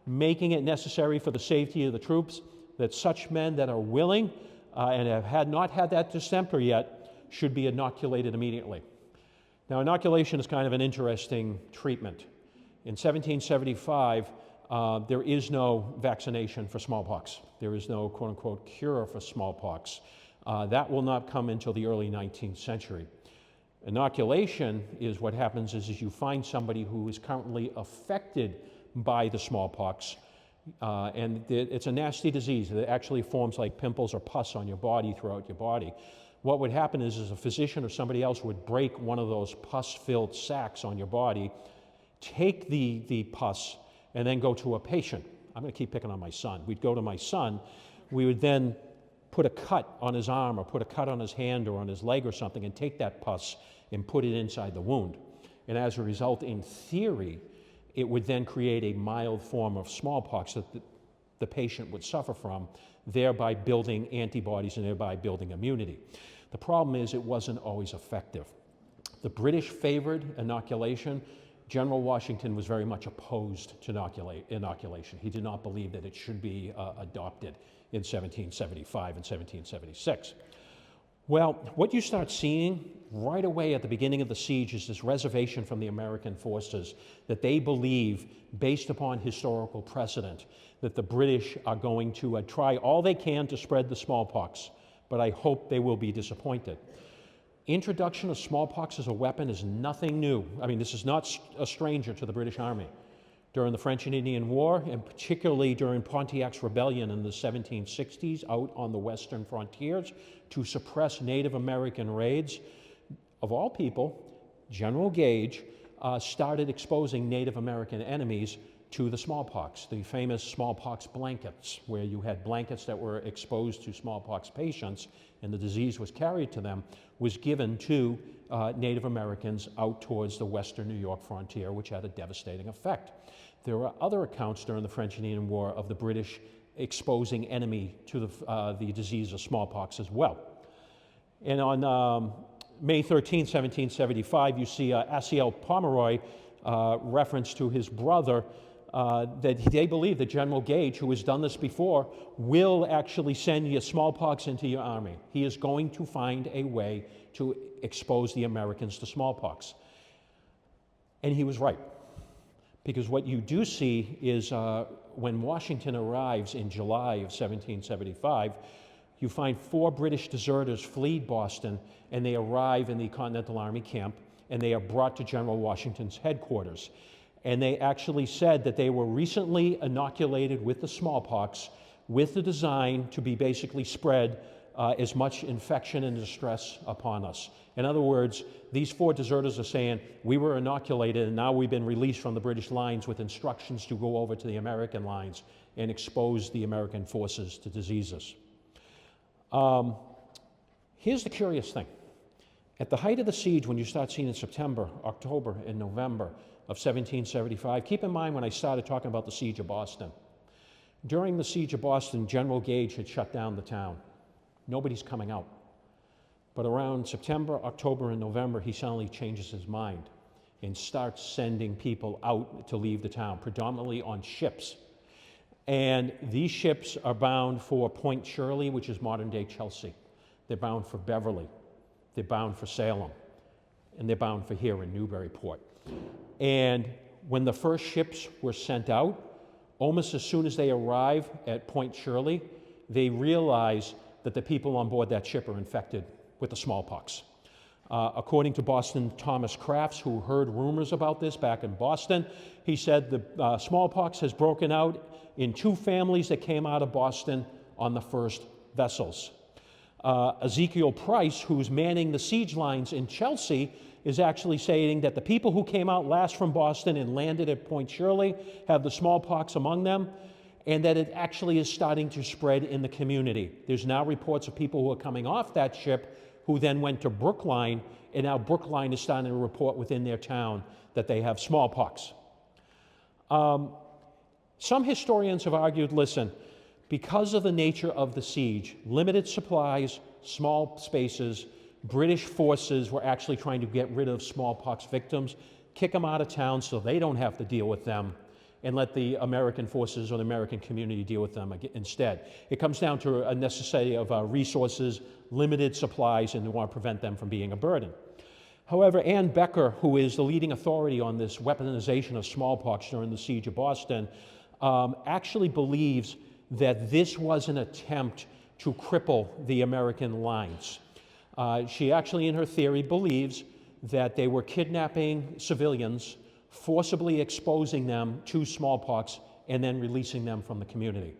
making it necessary for the safety of the troops that such men that are willing and have not had that distemper yet should be inoculated immediately. Now, inoculation is kind of an interesting treatment. In 1775, there is no vaccination for smallpox. There is no quote-unquote cure for smallpox. That will not come until the early 19th century. Inoculation is what happens is you find somebody who is currently affected by the smallpox, and it's a nasty disease. It actually forms like pimples or pus on your body throughout your body. What would happen is a physician or somebody else would break one of those pus-filled sacs on your body, take the pus, and then go to a patient. I'm going to keep picking on my son. We'd go to my son. We would then put a cut on his arm or put a cut on his hand or on his leg or something and take that pus and put it inside the wound. And as a result, in theory, it would then create a mild form of smallpox that the patient would suffer from, thereby building antibodies and thereby building immunity. The problem is it wasn't always effective. The British favored inoculation. General Washington was very much opposed to inoculation. He did not believe that it should be adopted in 1775 and 1776. Well, what you start seeing right away at the beginning of the siege is this reservation from the American forces that they believe, based upon historical precedent, that the British are going to try all they can to spread the smallpox, but I hope they will be disappointed. Introduction of smallpox as a weapon is nothing new. I mean, this is not a stranger to the British Army. During the French and Indian War, and particularly during Pontiac's rebellion in the 1760s out on the western frontiers to suppress Native American raids, of all people, General Gage started exposing Native American enemies to the smallpox, the famous smallpox blankets, where you had blankets that were exposed to smallpox patients and the disease was carried to them, was given to Native Americans out towards the western New York frontier, which had a devastating effect. There were other accounts during the French and Indian War of the British exposing enemy to the disease of smallpox as well. And on May 13, 1775, you see Asiel Pomeroy reference to his brother that they believe that General Gage, who has done this before, will actually send you smallpox into your army. He is going to find a way to expose the Americans to smallpox. And he was right. Because what you do see is when Washington arrives in July of 1775, you find 4 British deserters flee Boston, and they arrive in the Continental Army camp, and they are brought to General Washington's headquarters. And they actually said that they were recently inoculated with the smallpox with the design to be basically spread as much infection and distress upon us. In other words, these 4 deserters are saying, we were inoculated and now we've been released from the British lines with instructions to go over to the American lines and expose the American forces to diseases. Here's the curious thing. At the height of the siege, when you start seeing in September, October, and November of 1775, keep in mind when I started talking about the siege of Boston. During the siege of Boston, General Gage had shut down the town. Nobody's coming out. But around September, October, and November, he suddenly changes his mind and starts sending people out to leave the town, predominantly on ships. And these ships are bound for Point Shirley, which is modern-day Chelsea. They're bound for Beverly. They're bound for Salem. And they're bound for here in Newburyport. And when the first ships were sent out, almost as soon as they arrive at Point Shirley, they realize that the people on board that ship are infected with the smallpox. According to Boston Thomas Crafts, who heard rumors about this back in Boston, he said the smallpox has broken out in 2 families that came out of Boston on the first vessels. Ezekiel Price, who's manning the siege lines in Chelsea, is actually saying that the people who came out last from Boston and landed at Point Shirley have the smallpox among them, and that it actually is starting to spread in the community. There's now reports of people who are coming off that ship who then went to Brookline, and now Brookline is starting to report within their town that they have smallpox. Some historians have argued, listen, because of the nature of the siege, limited supplies, small spaces, British forces were actually trying to get rid of smallpox victims, kick them out of town so they don't have to deal with them, and let the American forces or the American community deal with them instead. It comes down to a necessity of resources, limited supplies, and they want to prevent them from being a burden. However, Ann Becker, who is the leading authority on this weaponization of smallpox during the siege of Boston, actually believes that this was an attempt to cripple the American lines. She actually, in her theory, believes that they were kidnapping civilians, forcibly exposing them to smallpox, and then releasing them from the community.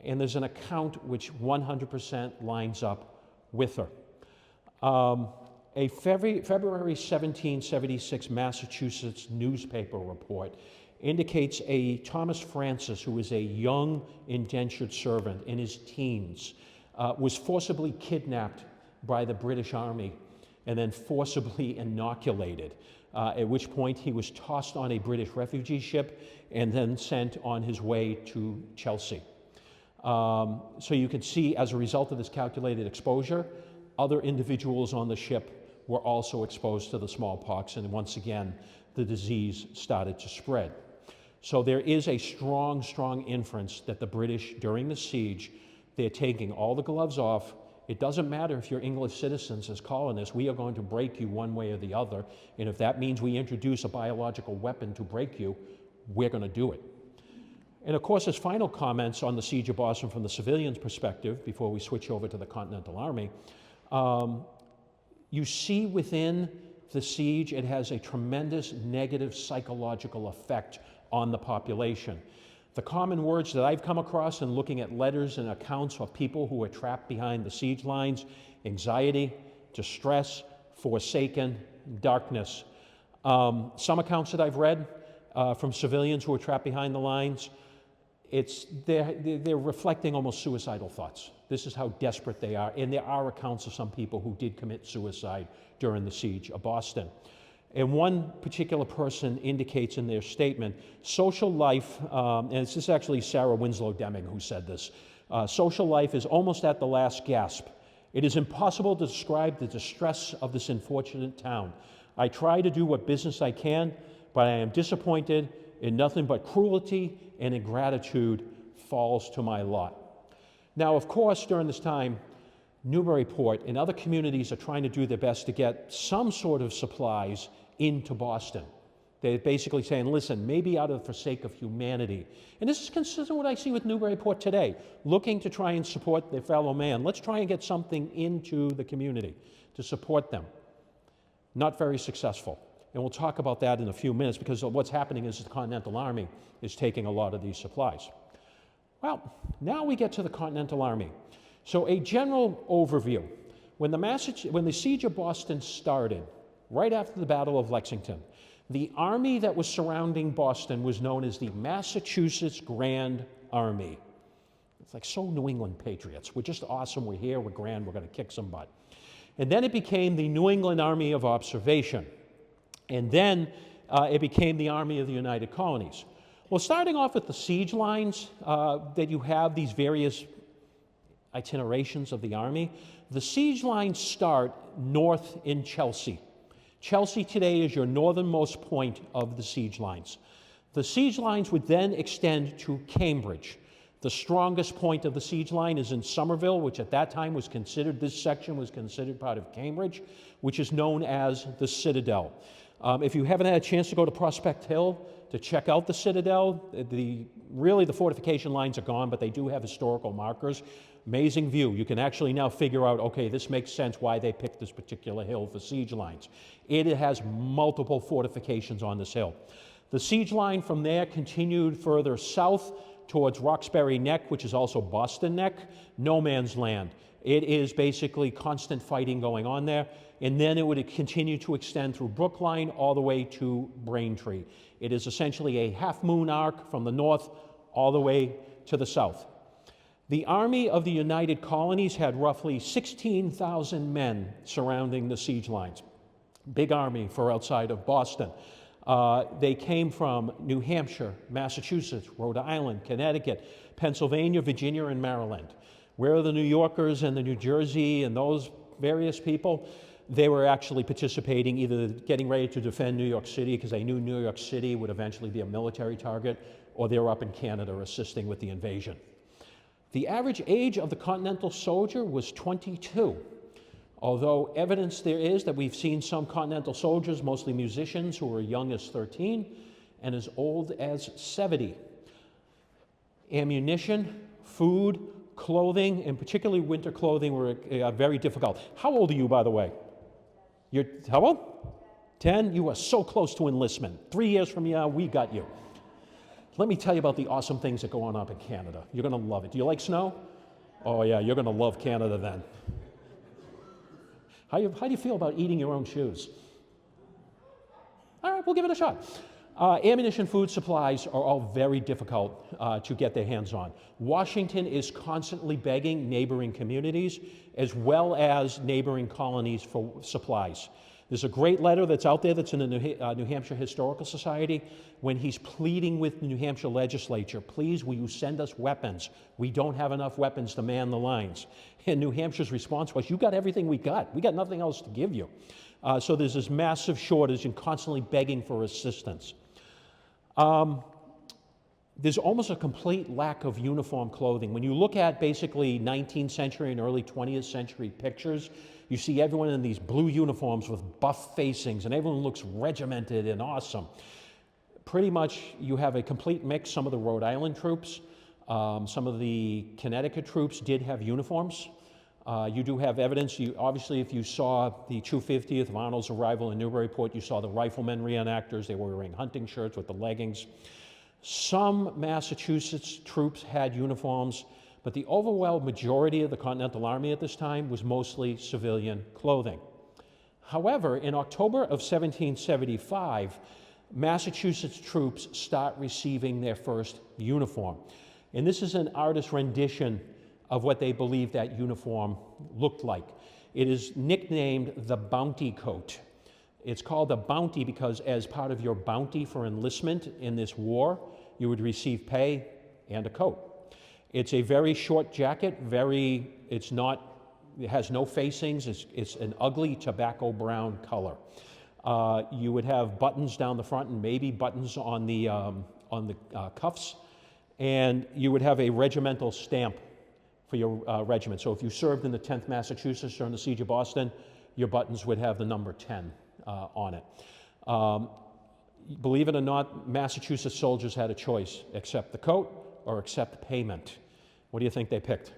And there's an account which 100% lines up with her. A February 1776 Massachusetts newspaper report indicates a Thomas Francis, who was a young indentured servant in his teens, was forcibly kidnapped by the British Army and then forcibly inoculated, at which point he was tossed on a British refugee ship and then sent on his way to Chelsea. So you can see, as a result of this calculated exposure, other individuals on the ship were also exposed to the smallpox, and once again, the disease started to spread. So there is a strong, strong inference that the British, during the siege, they're taking all the gloves off. It doesn't matter if you're English citizens as colonists, we are going to break you one way or the other, and if that means we introduce a biological weapon to break you, we're going to do it. And of course, as final comments on the siege of Boston from the civilians' perspective, before we switch over to the Continental Army, you see within the siege, it has a tremendous negative psychological effect on the population. The common words that I've come across in looking at letters and accounts of people who were trapped behind the siege lines: anxiety, distress, forsaken, darkness. Some accounts that I've read from civilians who were trapped behind the lines, they're reflecting almost suicidal thoughts. This is how desperate they are, and there are accounts of some people who did commit suicide during the siege of Boston. And one particular person indicates in their statement, social life, and this is actually Sarah Winslow Deming who said this, social life is almost at the last gasp. It is impossible to describe the distress of this unfortunate town. I try to do what business I can, but I am disappointed, and nothing but cruelty and ingratitude falls to my lot. Now, of course, during this time, Newburyport and other communities are trying to do their best to get some sort of supplies into Boston. They're basically saying, listen, maybe out of the sake of humanity. And this is consistent with what I see with Newburyport today, looking to try and support their fellow man. Let's try and get something into the community to support them. Not very successful. And we'll talk about that in a few minutes, because what's happening is the Continental Army is taking a lot of these supplies. Well, now we get to the Continental Army. So a general overview. When the siege of Boston started, right after the Battle of Lexington, the army that was surrounding Boston was known as the Massachusetts Grand Army. It's like, so New England patriots. We're just awesome. We're here. We're grand. We're going to kick some butt. And then it became the New England Army of Observation. And then it became the Army of the United Colonies. Well, starting off with the siege lines that you have, these various itinerations of the Army, the siege lines start north in Chelsea. Chelsea today is your northernmost point of the siege lines. The siege lines would then extend to Cambridge. The strongest point of the siege line is in Somerville, which at that time was considered, this section was considered part of Cambridge, which is known as the Citadel. If you haven't had a chance to go to Prospect Hill to check out the Citadel, really the fortification lines are gone, but they do have historical markers. Amazing view. You can actually now figure out, okay, this makes sense why they picked this particular hill for siege lines. It has multiple fortifications on this hill. The siege line from there continued further south towards Roxbury Neck, which is also Boston Neck, no man's land. It is basically constant fighting going on there. And then it would continue to extend through Brookline all the way to Braintree. It is essentially a half-moon arc from the north all the way to the south. The Army of the United Colonies had roughly 16,000 men surrounding the siege lines. Big army for outside of Boston. They came from New Hampshire, Massachusetts, Rhode Island, Connecticut, Pennsylvania, Virginia, and Maryland. Where are the New Yorkers and the New Jersey and those various people? They were actually participating, either getting ready to defend New York City because they knew New York City would eventually be a military target, or they were up in Canada assisting with the invasion. The average age of the Continental soldier was 22, although evidence there is that we've seen some Continental soldiers, mostly musicians, who were young as 13 and as old as 70. Ammunition, food, clothing, and particularly winter clothing, were very difficult. How old are you, by the way? You're how old? 10? You are so close to enlistment. 3 years from now, we got you. Let me tell you about the awesome things that go on up in Canada. You're going to love it. Do you like snow? Oh, yeah, you're going to love Canada then. How do you feel about eating your own shoes? All right, we'll give it a shot. Ammunition, food supplies are all very difficult to get their hands on. Washington is constantly begging neighboring communities as well as neighboring colonies for supplies. There's a great letter that's out there that's in the New Hampshire Historical Society when he's pleading with the New Hampshire legislature, please, will you send us weapons? We don't have enough weapons to man the lines. And New Hampshire's response was, you got everything we got. We got nothing else to give you. So there's this massive shortage and constantly begging for assistance. There's almost a complete lack of uniform clothing. When you look at basically 19th century and early 20th century pictures, you see everyone in these blue uniforms with buff facings, and everyone looks regimented and awesome. Pretty much you have a complete mix. Some of the Rhode Island troops, some of the Connecticut troops did have uniforms. You do have evidence. Obviously, if you saw the 250th of Arnold's arrival in Newburyport, you saw the riflemen reenactors. They were wearing hunting shirts with the leggings. Some Massachusetts troops had uniforms, but the overwhelming majority of the Continental Army at this time was mostly civilian clothing. However, in October of 1775, Massachusetts troops start receiving their first uniform. And this is an artist's rendition of what they believe that uniform looked like. It is nicknamed the bounty coat. It's called the bounty because as part of your bounty for enlistment in this war, you would receive pay and a coat. It's a very short jacket, it has no facings, it's an ugly tobacco brown color. You would have buttons down the front and maybe buttons on the cuffs, and you would have a regimental stamp for your regiment. So if you served in the 10th Massachusetts during the Siege of Boston, your buttons would have the number 10 on it. Believe it or not, Massachusetts soldiers had a choice, accept the coat or accept payment. What do you think they picked?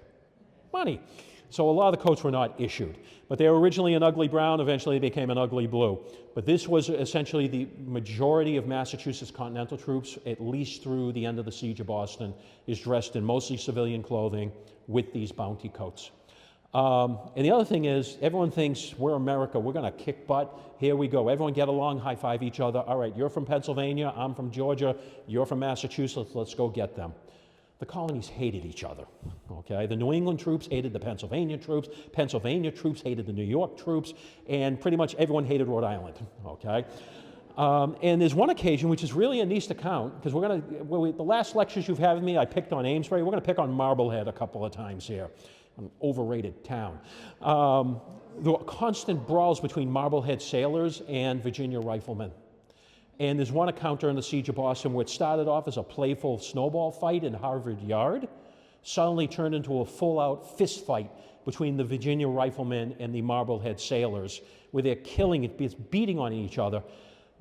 Money. So a lot of the coats were not issued, but they were originally an ugly brown, eventually they became an ugly blue. But this was essentially the majority of Massachusetts Continental troops, at least through the end of the Siege of Boston, is dressed in mostly civilian clothing with these bounty coats. And the other thing is, everyone thinks we're America, we're gonna kick butt, here we go. Everyone get along, high five each other. All right, you're from Pennsylvania, I'm from Georgia, you're from Massachusetts, let's go get them. The colonies hated each other, okay? The New England troops hated the Pennsylvania troops hated the New York troops, and pretty much everyone hated Rhode Island, okay? And there's one occasion, which is really a nice account, because the last lectures you've had with me, I picked on Amesbury, we're gonna pick on Marblehead a couple of times here. An overrated town. There were constant brawls between Marblehead sailors and Virginia riflemen. And there's one account during the Siege of Boston where it started off as a playful snowball fight in Harvard Yard, suddenly turned into a full-out fist fight between the Virginia riflemen and the Marblehead sailors, where they're beating on each other.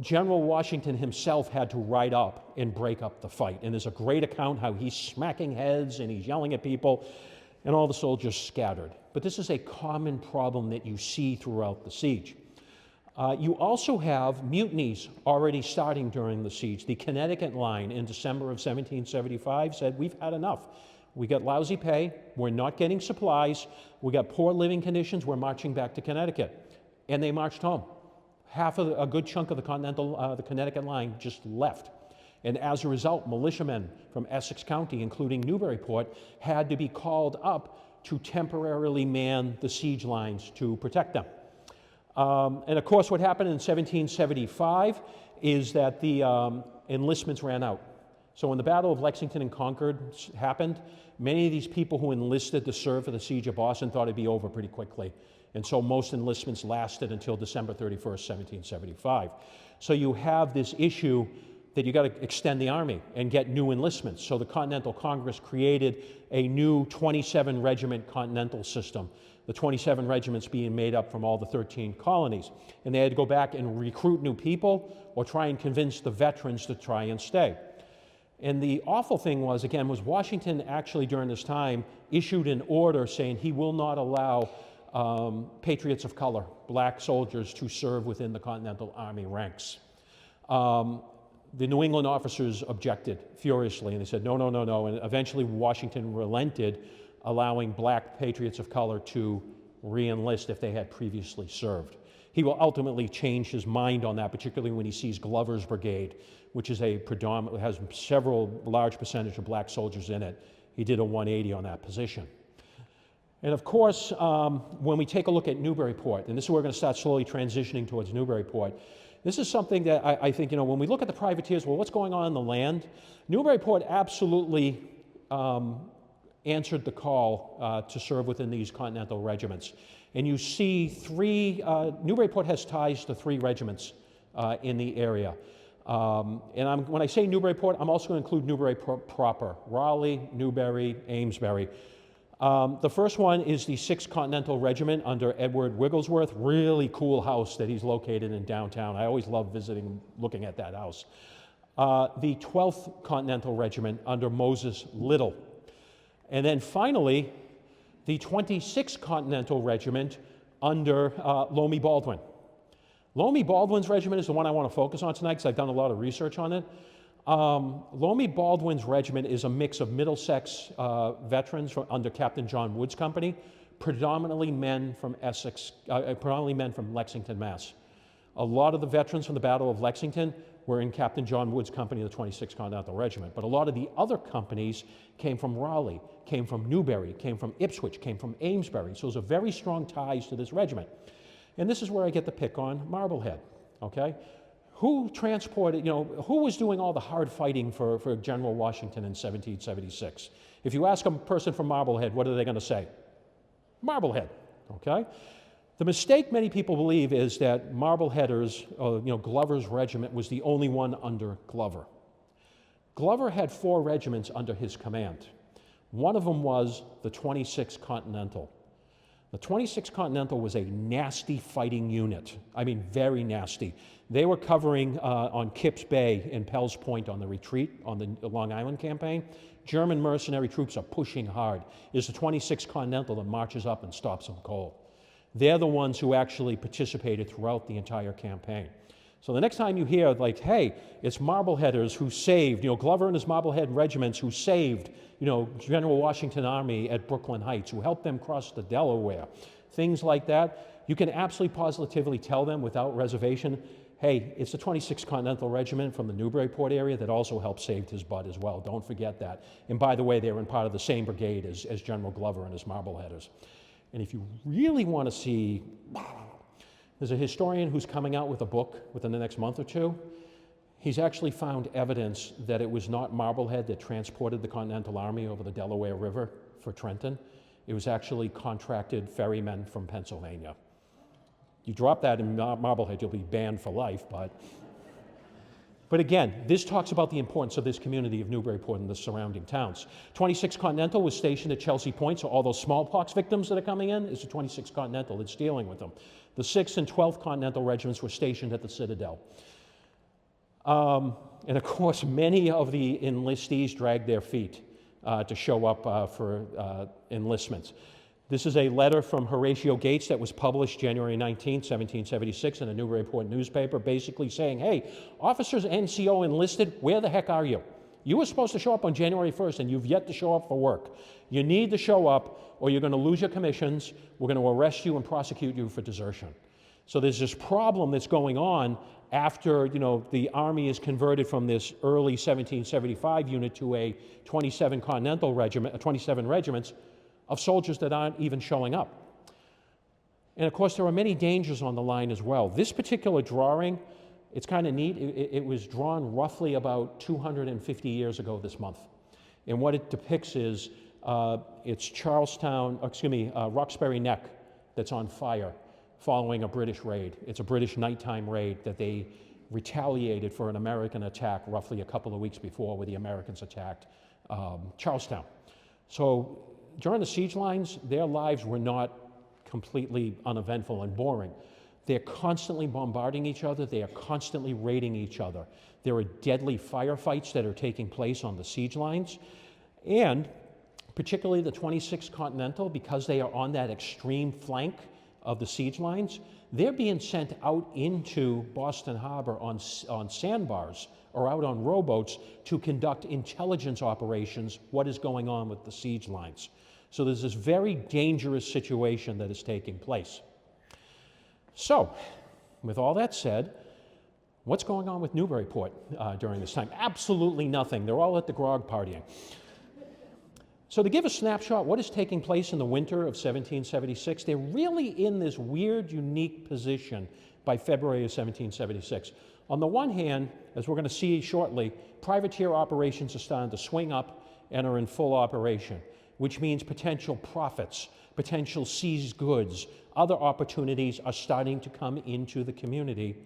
General Washington himself had to ride up and break up the fight. And there's a great account how he's smacking heads and he's yelling at people, and all the soldiers scattered. But this is a common problem that you see throughout the siege. You also have mutinies already starting during the siege. The Connecticut line in December of 1775 said, we've had enough. We got lousy pay, we're not getting supplies, we got poor living conditions, we're marching back to Connecticut. And they marched home. A good chunk of the Connecticut line just left. And as a result, militiamen from Essex County, including Newburyport, had to be called up to temporarily man the siege lines to protect them. And of course, what happened in 1775 is that the enlistments ran out. So when the Battle of Lexington and Concord happened, many of these people who enlisted to serve for the Siege of Boston thought it'd be over pretty quickly. And so most enlistments lasted until December 31st, 1775. So you have this issue that you got to extend the army and get new enlistments. So the Continental Congress created a new 27 regiment Continental system, the 27 regiments being made up from all the 13 colonies. And they had to go back and recruit new people or try and convince the veterans to try and stay. And the awful thing was Washington actually during this time issued an order saying he will not allow patriots of color, black soldiers, to serve within the Continental Army ranks. The New England officers objected furiously, and they said, no, no, no, no. And eventually Washington relented, allowing black patriots of color to re-enlist if they had previously served. He will ultimately change his mind on that, particularly when he sees Glover's brigade, which is has several large percentage of black soldiers in it. He did a 180 on that position. And of course, when we take a look at Newburyport, and this is where we're going to start slowly transitioning towards Newburyport, this is something that I think, when we look at the privateers, well, what's going on in the land? Newburyport absolutely answered the call to serve within these Continental regiments. And you see Newburyport has ties to 3 regiments in the area. And when I say Newburyport, I'm also going to include Newburyport proper, Raleigh, Newbury, Amesbury. The first one is the 6th Continental Regiment under Edward Wigglesworth. Really cool house that he's located in downtown. I always love visiting, looking at that house. The 12th Continental Regiment under Moses Little. And then finally, the 26th Continental Regiment under Loamy Baldwin. Loamy Baldwin's regiment is the one I want to focus on tonight because I've done a lot of research on it. Loamy Baldwin's regiment is a mix of Middlesex veterans under Captain John Wood's company, predominantly men from Essex, predominantly men from Lexington, Mass. A lot of the veterans from the Battle of Lexington were in Captain John Wood's company, the 26th Continental Regiment. But a lot of the other companies came from Raleigh, came from Newbury, came from Ipswich, came from Amesbury. So those are very strong ties to this regiment. And this is where I get the pick on Marblehead, okay? Who transported, who was doing all the hard fighting for General Washington in 1776? If you ask a person from Marblehead, what are they going to say? Marblehead, okay? The mistake many people believe is that Marbleheaders, Glover's regiment was the only one under Glover. Glover had 4 regiments under his command. One of them was the 26th Continental. The 26th Continental was a nasty fighting unit. I mean, very nasty. They were covering on Kipps Bay in Pell's Point on the retreat on the Long Island campaign. German mercenary troops are pushing hard. It's the 26th Continental that marches up and stops them cold. They're the ones who actually participated throughout the entire campaign. So the next time you hear, like, hey, it's Marbleheaders who saved, Glover and his Marblehead regiments who saved, General Washington Army at Brooklyn Heights, who helped them cross the Delaware, things like that, you can absolutely positively tell them without reservation, hey, it's the 26th Continental Regiment from the Newburyport area that also helped save his butt as well. Don't forget that. And by the way, they were in part of the same brigade as General Glover and his Marbleheaders. And if you really want to see, there's a historian who's coming out with a book within the next month or 2. He's actually found evidence that it was not Marblehead that transported the Continental Army over the Delaware River for Trenton. It was actually contracted ferrymen from Pennsylvania. You drop that in Marblehead, you'll be banned for life, but again, this talks about the importance of this community of Newburyport and the surrounding towns. 26th Continental was stationed at Chelsea Point, so all those smallpox victims that are coming in is the 26th Continental that's dealing with them. The 6th and 12th Continental regiments were stationed at the Citadel. And of course, many of the enlistees dragged their feet to show up for enlistments. This is a letter from Horatio Gates that was published January 19, 1776 in a Newburyport newspaper, basically saying, hey, officers NCO enlisted, where the heck are you? You were supposed to show up on January 1st and you've yet to show up for work. You need to show up or you're going to lose your commissions. We're going to arrest you and prosecute you for desertion. So there's this problem that's going on after, the Army is converted from this early 1775 unit to a 27 Continental Regiment, 27 regiments of soldiers that aren't even showing up. And of course, there are many dangers on the line as well. This particular drawing, it's kind of neat. It was drawn roughly about 250 years ago this month. And what it depicts is, it's Roxbury Neck that's on fire following a British raid. It's a British nighttime raid that they retaliated for an American attack roughly a couple of weeks before where the Americans attacked Charlestown. So during the siege lines, their lives were not completely uneventful and boring. They're constantly bombarding each other. They are constantly raiding each other. There are deadly firefights that are taking place on the siege lines. And particularly the 26th Continental, because they are on that extreme flank of the siege lines, they're being sent out into Boston Harbor on sandbars or out on rowboats to conduct intelligence operations, what is going on with the siege lines. So there's this very dangerous situation that is taking place. So with all that said, what's going on with Newburyport during this time? Absolutely nothing. They're all at the grog partying. So to give a snapshot, what is taking place in the winter of 1776, they're really in this weird, unique position by February of 1776. On the one hand, as we're going to see shortly, privateer operations are starting to swing up and are in full operation, which means potential profits, potential seized goods, other opportunities are starting to come into the community,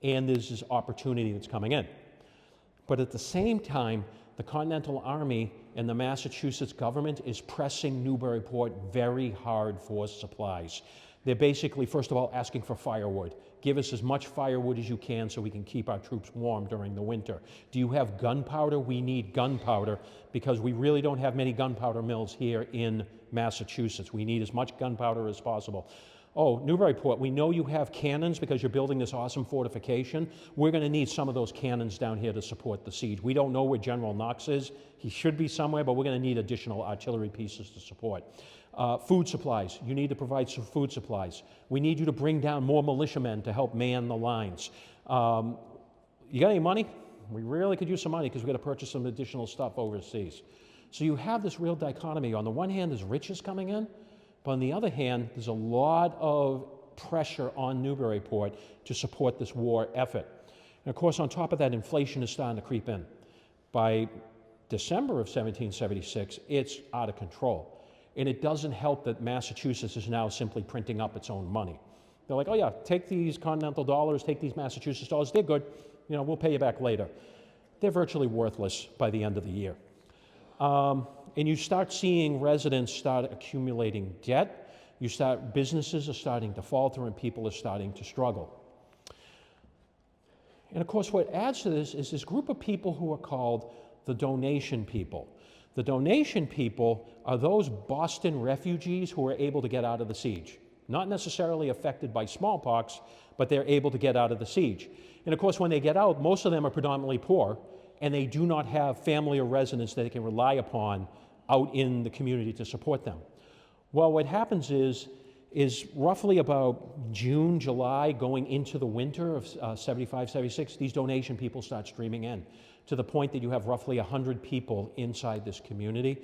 and there's this opportunity that's coming in. But at the same time, the Continental Army and the Massachusetts government is pressing Newburyport very hard for supplies. They're basically, first of all, asking for firewood. Give us as much firewood as you can so we can keep our troops warm during the winter. Do you have gunpowder? We need gunpowder because we really don't have many gunpowder mills here in Massachusetts. We need as much gunpowder as possible. Oh, Newburyport, we know you have cannons because you're building this awesome fortification. We're going to need some of those cannons down here to support the siege. We don't know where General Knox is. He should be somewhere, but we're going to need additional artillery pieces to support. Food supplies. You need to provide some food supplies. We need you to bring down more militiamen to help man the lines. You got any money? We really could use some money because we've got to purchase some additional stuff overseas. So you have this real dichotomy. On the one hand, there's riches coming in. But on the other hand, there's a lot of pressure on Newburyport to support this war effort. And of course, on top of that, inflation is starting to creep in. By December of 1776, it's out of control. And it doesn't help that Massachusetts is now simply printing up its own money. They're like, oh yeah, take these continental dollars, take these Massachusetts dollars, they're good, we'll pay you back later. They're virtually worthless by the end of the year. And you start seeing residents start accumulating debt. Businesses are starting to falter and people are starting to struggle. And of course, what adds to this is this group of people who are called the donation people. The donation people are those Boston refugees who are able to get out of the siege. Not necessarily affected by smallpox, but they're able to get out of the siege. And of course, when they get out, most of them are predominantly poor, and they do not have family or residents that they can rely upon out in the community to support them. Well, what happens is roughly about June, July, going into the winter of 75, 76, these donation people start streaming in to the point that you have roughly 100 people inside this community,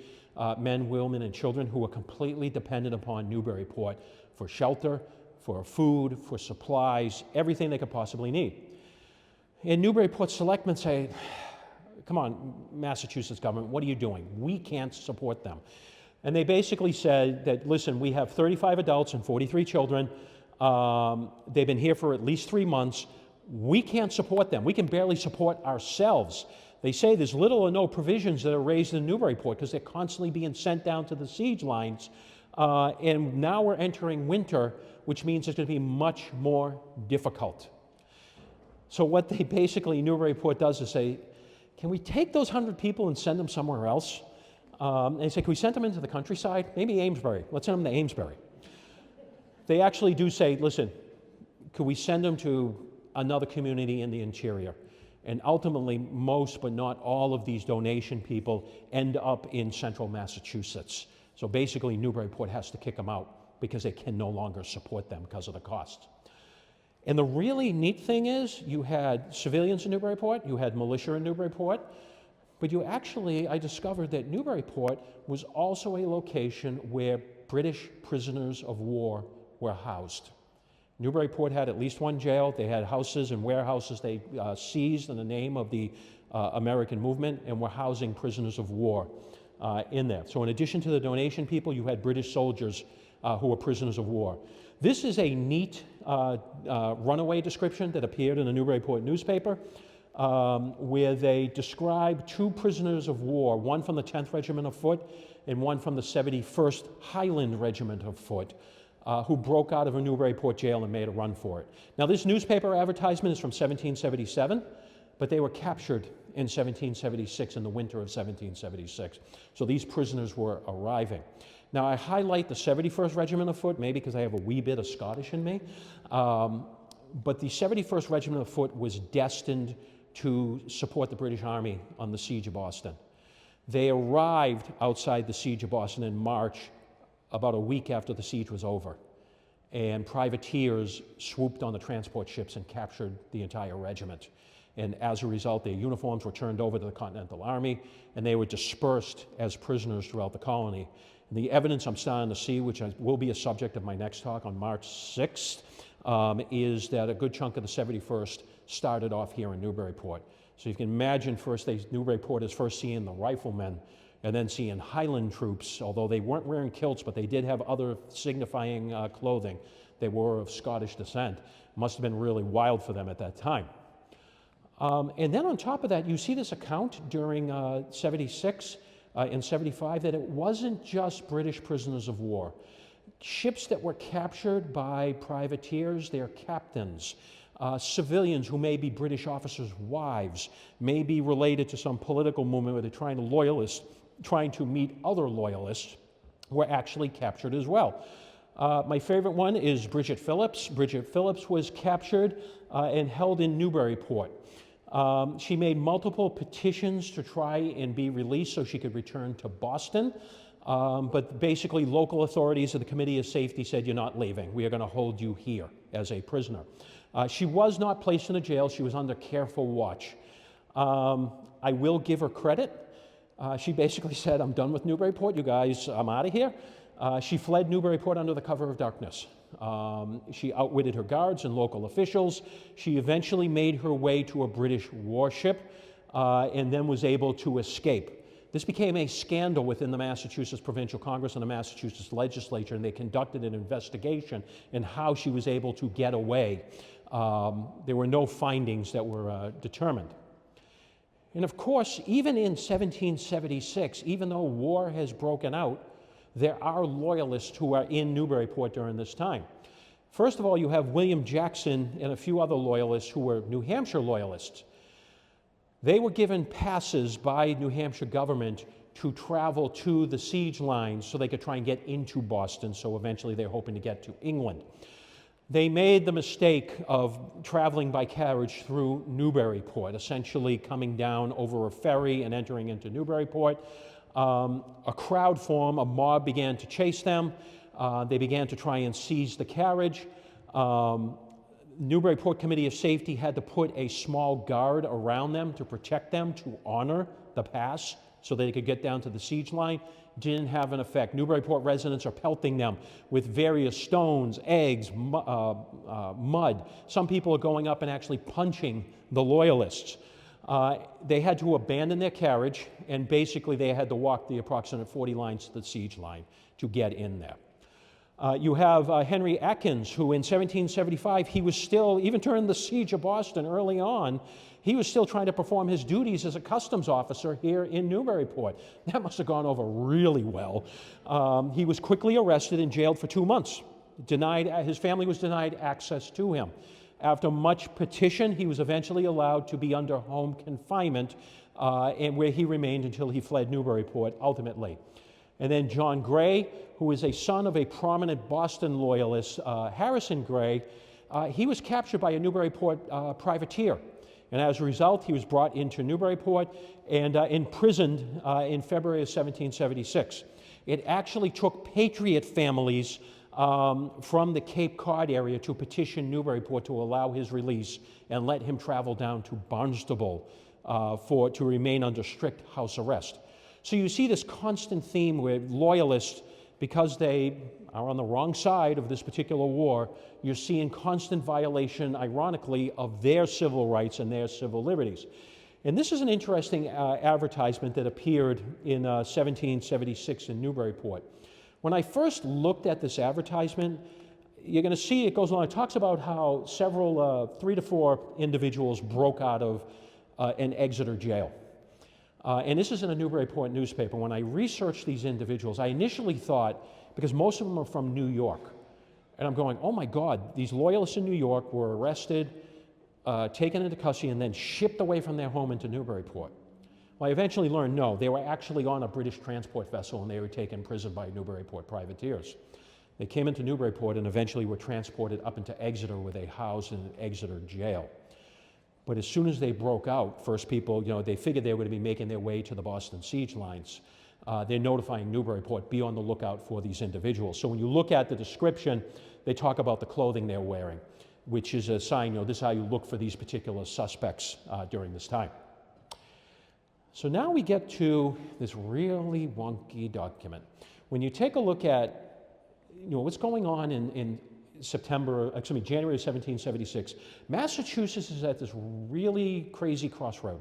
men, women, and children who are completely dependent upon Newburyport for shelter, for food, for supplies, everything they could possibly need. And Newburyport selectmen say, come on, Massachusetts government, what are you doing? We can't support them. And they basically said that, listen, we have 35 adults and 43 children. They've been here for at least 3 months. We can't support them. We can barely support ourselves. They say there's little or no provisions that are raised in Newburyport because they're constantly being sent down to the siege lines. And now we're entering winter, which means it's going to be much more difficult. So what they basically, Newburyport does is say, can we take those 100 people and send them somewhere else? And they say, can we send them into the countryside? Maybe Amesbury. Let's send them to Amesbury. They actually do say, listen, could we send them to another community in the interior? And ultimately, most but not all of these donation people end up in central Massachusetts. So basically, Newburyport has to kick them out because they can no longer support them because of the cost. And the really neat thing is, you had civilians in Newburyport, you had militia in Newburyport, but I discovered that Newburyport was also a location where British prisoners of war were housed. Newburyport had at least one jail. They had houses and warehouses they seized in the name of the American movement and were housing prisoners of war in there. So in addition to the donation people, you had British soldiers who were prisoners of war. This is a neat runaway description that appeared in the Newburyport newspaper where they describe 2 prisoners of war, one from the 10th Regiment of Foot and one from the 71st Highland Regiment of Foot, who broke out of a Newburyport jail and made a run for it. Now, this newspaper advertisement is from 1777, but they were captured in 1776, in the winter of 1776. So these prisoners were arriving. Now, I highlight the 71st Regiment of Foot, maybe because I have a wee bit of Scottish in me, but the 71st Regiment of Foot was destined to support the British Army on the siege of Boston. They arrived outside the siege of Boston in March, about a week after the siege was over. and privateers swooped on the transport ships and captured the entire regiment. And as a result, their uniforms were turned over to the Continental Army, and they were dispersed as prisoners throughout the colony. And the evidence I'm starting to see, which will be a subject of my next talk on March 6th, is that a good chunk of the 71st started off here in Newburyport. So you can imagine Newburyport is first seeing the riflemen and then seeing Highland troops, although they weren't wearing kilts, but they did have other signifying clothing. They were of Scottish descent. Must have been really wild for them at that time. And then on top of that, you see this account during 76 and 75 that it wasn't just British prisoners of war. Ships that were captured by privateers, their captains, civilians who may be British officers' wives, may be related to some political movement where they're trying to meet other loyalists, were actually captured as well. My favorite one is Bridget Phillips. Bridget Phillips was captured and held in Newburyport. She made multiple petitions to try and be released so she could return to Boston. But basically, local authorities of the Committee of Safety said, "You're not leaving. We are going to hold you here as a prisoner." She was not placed in a jail. She was under careful watch. I will give her credit. She basically said, "I'm done with Newburyport. You guys, I'm out of here." She fled Newburyport under the cover of darkness. She outwitted her guards and local officials. She eventually made her way to a British warship and then was able to escape. This became a scandal within the Massachusetts Provincial Congress and the Massachusetts Legislature, and they conducted an investigation in how she was able to get away. There were no findings that were determined. And of course, even in 1776, even though war has broken out, there are loyalists who are in Newburyport during this time. First of all, you have William Jackson and a few other loyalists who were New Hampshire loyalists. They were given passes by New Hampshire government to travel to the siege lines so they could try and get into Boston, so eventually they're hoping to get to England. They made the mistake of traveling by carriage through Newburyport, essentially coming down over a ferry and entering into Newburyport. A crowd formed, a mob began to chase them. They began to try and seize the carriage. Newburyport Committee of Safety had to put a small guard around them to protect them, to honor the pass so they could get down to the siege line. Didn't have an effect. Newburyport residents are pelting them with various stones, eggs, mud. Some people are going up and actually punching the loyalists. They had to abandon their carriage, and basically they had to walk the approximate 40 lines to the siege line to get in there. You have Henry Atkins, who in 1775, he was still, even during the siege of Boston early on, he was still trying to perform his duties as a customs officer here in Newburyport. That must have gone over really well. He was quickly arrested and jailed for 2 months. His family was denied access to him. After much petition, he was eventually allowed to be under home confinement, and where he remained until he fled Newburyport ultimately. And then John Gray, who is a son of a prominent Boston loyalist, Harrison Gray, he was captured by a Newburyport privateer. And as a result, he was brought into Newburyport and imprisoned in February of 1776. It actually took patriot families from the Cape Cod area to petition Newburyport to allow his release and let him travel down to Barnstable to remain under strict house arrest. So you see this constant theme where loyalists, because they are on the wrong side of this particular war, you're seeing constant violation, ironically, of their civil rights and their civil liberties. And this is an interesting advertisement that appeared in 1776 in Newburyport. When I first looked at this advertisement, you're going to see it goes on. It talks about how several, 3 to 4 individuals broke out of an Exeter jail. And this is in a Newburyport newspaper. When I researched these individuals, I initially thought, because most of them are from New York, and I'm going, oh my God, these loyalists in New York were arrested, taken into custody, and then shipped away from their home into Newburyport. Well, I eventually learned, no, they were actually on a British transport vessel, and they were taken prisoner by Newburyport privateers. They came into Newburyport and eventually were transported up into Exeter, where they housed in Exeter jail. But as soon as they broke out, first people, they figured they were going to be making their way to the Boston siege lines. they're notifying Newburyport, be on the lookout for these individuals. So when you look at the description, they talk about the clothing they're wearing, which is a sign, this is how you look for these particular suspects during this time. So now we get to this really wonky document. When you take a look at, what's going on in January of 1776, Massachusetts is at this really crazy crossroad.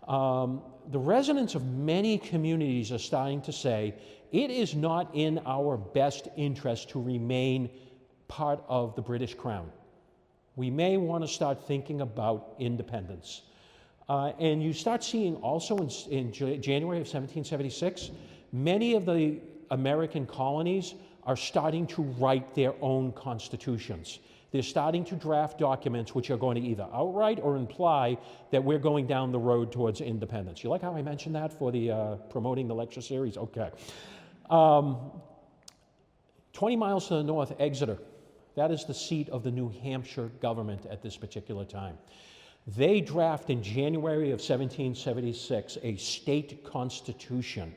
The residents of many communities are starting to say, it is not in our best interest to remain part of the British Crown. We may want to start thinking about independence. And you start seeing also in January of 1776, many of the American colonies are starting to write their own constitutions. They're starting to draft documents which are going to either outright or imply that we're going down the road towards independence. You like how I mentioned that for the promoting the lecture series? Okay. 20 miles to the north, Exeter. That is the seat of the New Hampshire government at this particular time. They draft in January of 1776 a state constitution,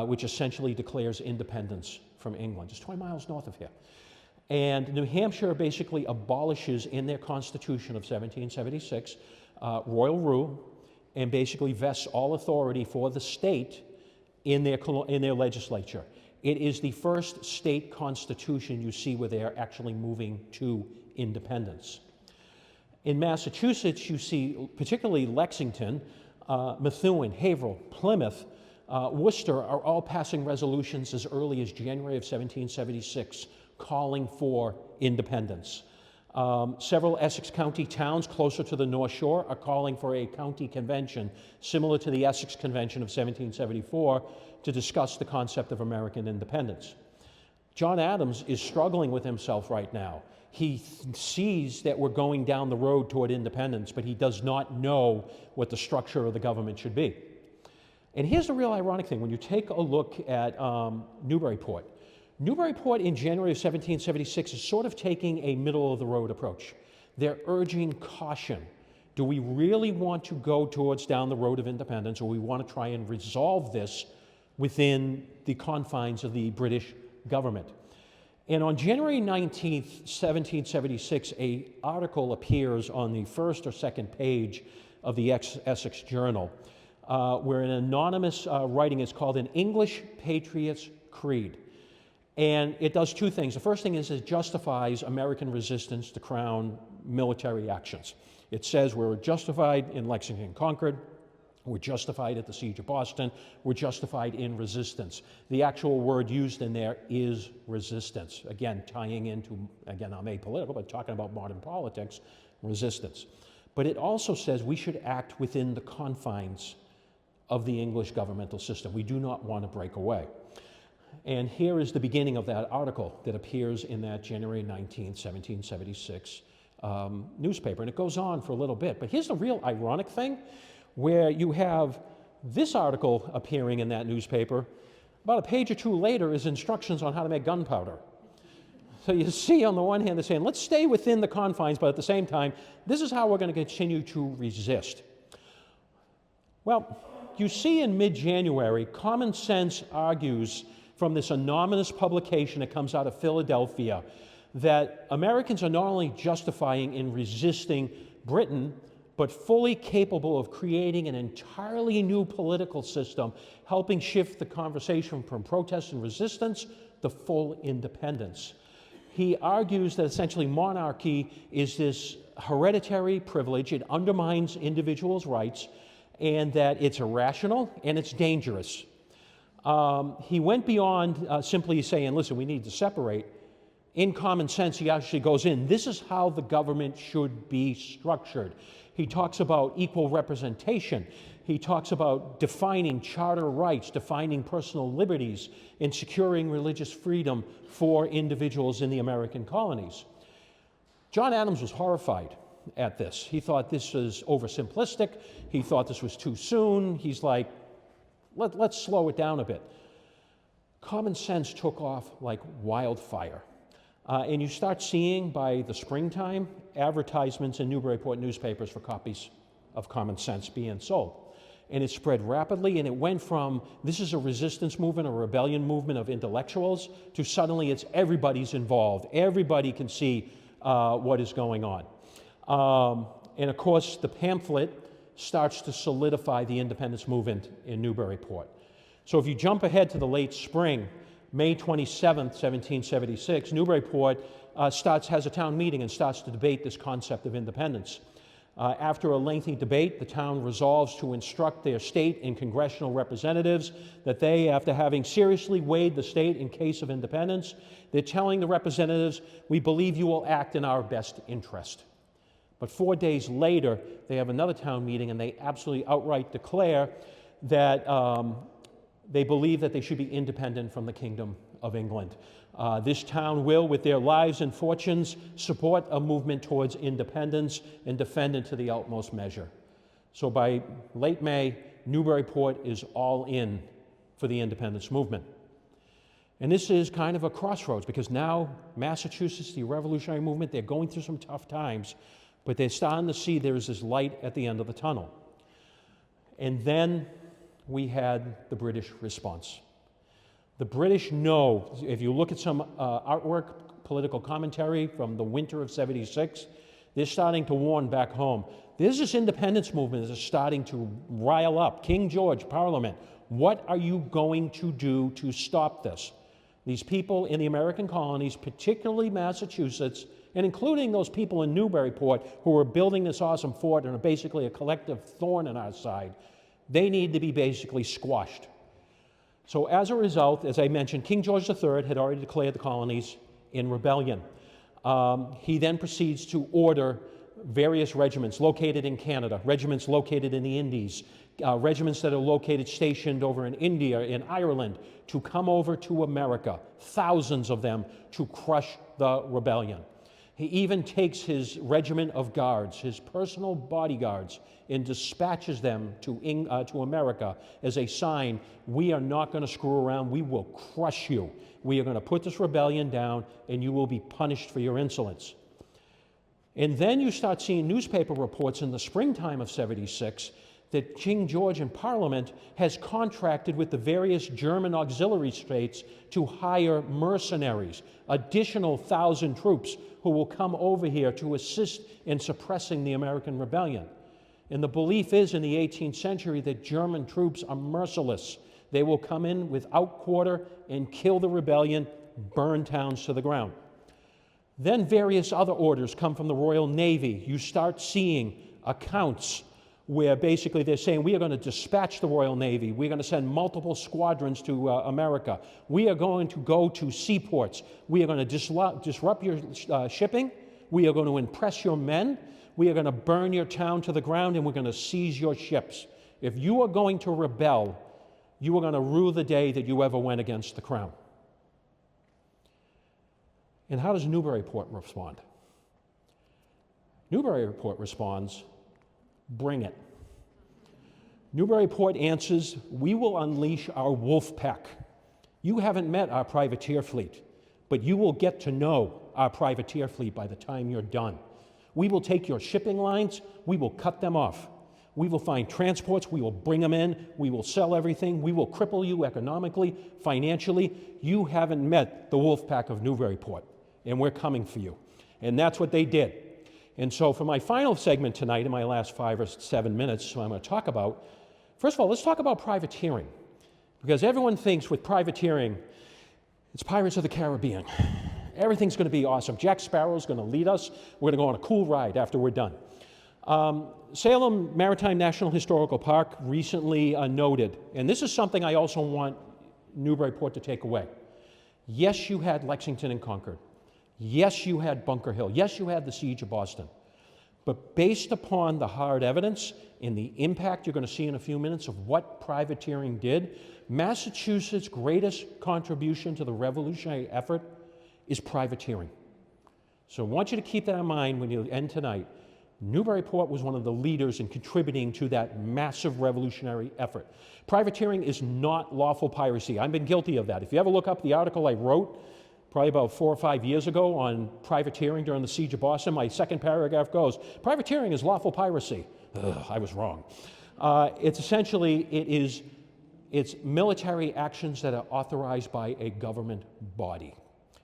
which essentially declares independence from England, just 20 miles north of here. And New Hampshire basically abolishes in their constitution of 1776 royal rule and basically vests all authority for the state in their legislature. It is the first state constitution you see where they are actually moving to independence. In Massachusetts, you see particularly Lexington, Methuen, Haverhill, Plymouth, Worcester are all passing resolutions as early as January of 1776 calling for independence. Several Essex County towns closer to the North Shore are calling for a county convention similar to the Essex Convention of 1774 to discuss the concept of American independence. John Adams is struggling with himself right now. He sees that we're going down the road toward independence, but he does not know what the structure of the government should be. And here's the real ironic thing. When you take a look at Newburyport, Newburyport in January of 1776 is sort of taking a middle-of-the-road approach. They're urging caution. Do we really want to go towards down the road of independence, or we want to try and resolve this within the confines of the British government? And on January 19th, 1776, an article appears on the first or second page of the Essex Journal, where an anonymous writing is called An English Patriot's Creed. And it does two things. The first thing is it justifies American resistance to Crown military actions. It says we're justified in Lexington and Concord, we're justified at the Siege of Boston, we're justified in resistance. The actual word used in there is resistance. Again, tying into, again, I'm apolitical, but talking about modern politics, resistance. But it also says we should act within the confines of the English governmental system. We do not want to break away. And here is the beginning of that article that appears in that January 19, 1776 newspaper. And it goes on for a little bit. But here's the real ironic thing, where you have this article appearing in that newspaper. About a page or two later is instructions on how to make gunpowder. So you see on the one hand they're saying, let's stay within the confines, but at the same time, this is how we're going to continue to resist. Well, you see in mid-January, Common Sense argues from this anonymous publication that comes out of Philadelphia that Americans are not only justifying in resisting Britain, but fully capable of creating an entirely new political system, helping shift the conversation from protest and resistance to full independence. He argues that essentially monarchy is this hereditary privilege, it undermines individuals' rights, and that it's irrational and it's dangerous. He went beyond simply saying, listen, we need to separate. In Common Sense, he actually goes in, this is how the government should be structured. He talks about equal representation. He talks about defining charter rights, defining personal liberties, and securing religious freedom for individuals in the American colonies. John Adams was horrified at this. He thought this was oversimplistic. He thought this was too soon. He's like, let's slow it down a bit. Common Sense took off like wildfire. And you start seeing by the springtime advertisements in Newburyport newspapers for copies of Common Sense being sold. and it spread rapidly, and it went from this is a resistance movement, a rebellion movement of intellectuals, to suddenly it's everybody's involved. Everybody can see what is going on. And of course, the pamphlet starts to solidify the independence movement in Newburyport. So if you jump ahead to the late spring, May 27th, 1776, Newburyport has a town meeting and starts to debate this concept of independence. After a lengthy debate, the town resolves to instruct their state and congressional representatives that they, after having seriously weighed the state in case of independence, they're telling the representatives, we believe you will act in our best interest. But 4 days later, they have another town meeting and they absolutely outright declare that they believe that they should be independent from the Kingdom of England. This town will, with their lives and fortunes, support a movement towards independence and defend it to the utmost measure. So by late May, Newburyport is all in for the independence movement. And this is kind of a crossroads because now Massachusetts, the revolutionary movement, they're going through some tough times, but they're starting to see there's this light at the end of the tunnel. And then we had the British response. The British know, if you look at some artwork, political commentary from the winter of '76, they're starting to warn back home. There's this independence movement that is starting to rile up. King George, Parliament, what are you going to do to stop this? These people in the American colonies, particularly Massachusetts, and including those people in Newburyport who are building this awesome fort and are basically a collective thorn in our side, they need to be basically squashed. So as a result, as I mentioned, King George III had already declared the colonies in rebellion. He then proceeds to order various regiments located in Canada, regiments located in the Indies, regiments that are located, stationed over in India, in Ireland, to come over to America, thousands of them, to crush the rebellion. He even takes his regiment of guards, his personal bodyguards, and dispatches them to America as a sign, we are not going to screw around, we will crush you. We are going to put this rebellion down, and you will be punished for your insolence. And then you start seeing newspaper reports in the springtime of '76 that King George in Parliament has contracted with the various German auxiliary states to hire mercenaries, additional 1,000 troops who will come over here to assist in suppressing the American rebellion. And the belief is in the 18th century that German troops are merciless. They will come in without quarter and kill the rebellion, burn towns to the ground. Then various other orders come from the Royal Navy. You start seeing accounts where basically they're saying, we are going to dispatch the Royal Navy. We're going to send multiple squadrons to America. We are going to go to seaports. We are going to disrupt your shipping. We are going to impress your men. We are going to burn your town to the ground, and we're going to seize your ships. If you are going to rebel, you are going to rue the day that you ever went against the crown. And how does Newburyport respond? Newburyport responds, bring it. Newburyport answers, we will unleash our wolfpack. You haven't met our privateer fleet, but you will get to know our privateer fleet by the time you're done. We will take your shipping lines, we will cut them off. We will find transports, we will bring them in, we will sell everything, we will cripple you economically, financially. You haven't met the wolfpack of Newburyport, and we're coming for you. And that's what they did. And so for my final segment tonight, in my last 5 or 7 minutes, what I'm going to talk about, first of all, let's talk about privateering. Because everyone thinks with privateering, it's Pirates of the Caribbean. Everything's going to be awesome. Jack Sparrow's going to lead us. We're going to go on a cool ride after we're done. Salem Maritime National Historical Park recently noted, and this is something I also want Newburyport to take away. Yes, you had Lexington and Concord. Yes, you had Bunker Hill. Yes, you had the Siege of Boston. But based upon the hard evidence and the impact you're going to see in a few minutes of what privateering did, Massachusetts' greatest contribution to the revolutionary effort is privateering. So I want you to keep that in mind when you end tonight. Newburyport was one of the leaders in contributing to that massive revolutionary effort. Privateering is not lawful piracy. I've been guilty of that. If you ever look up the article I wrote probably about 4 or 5 years ago on privateering during the Siege of Boston, my second paragraph goes, privateering is lawful piracy. Ugh, I was wrong. It's essentially, it's military actions that are authorized by a government body.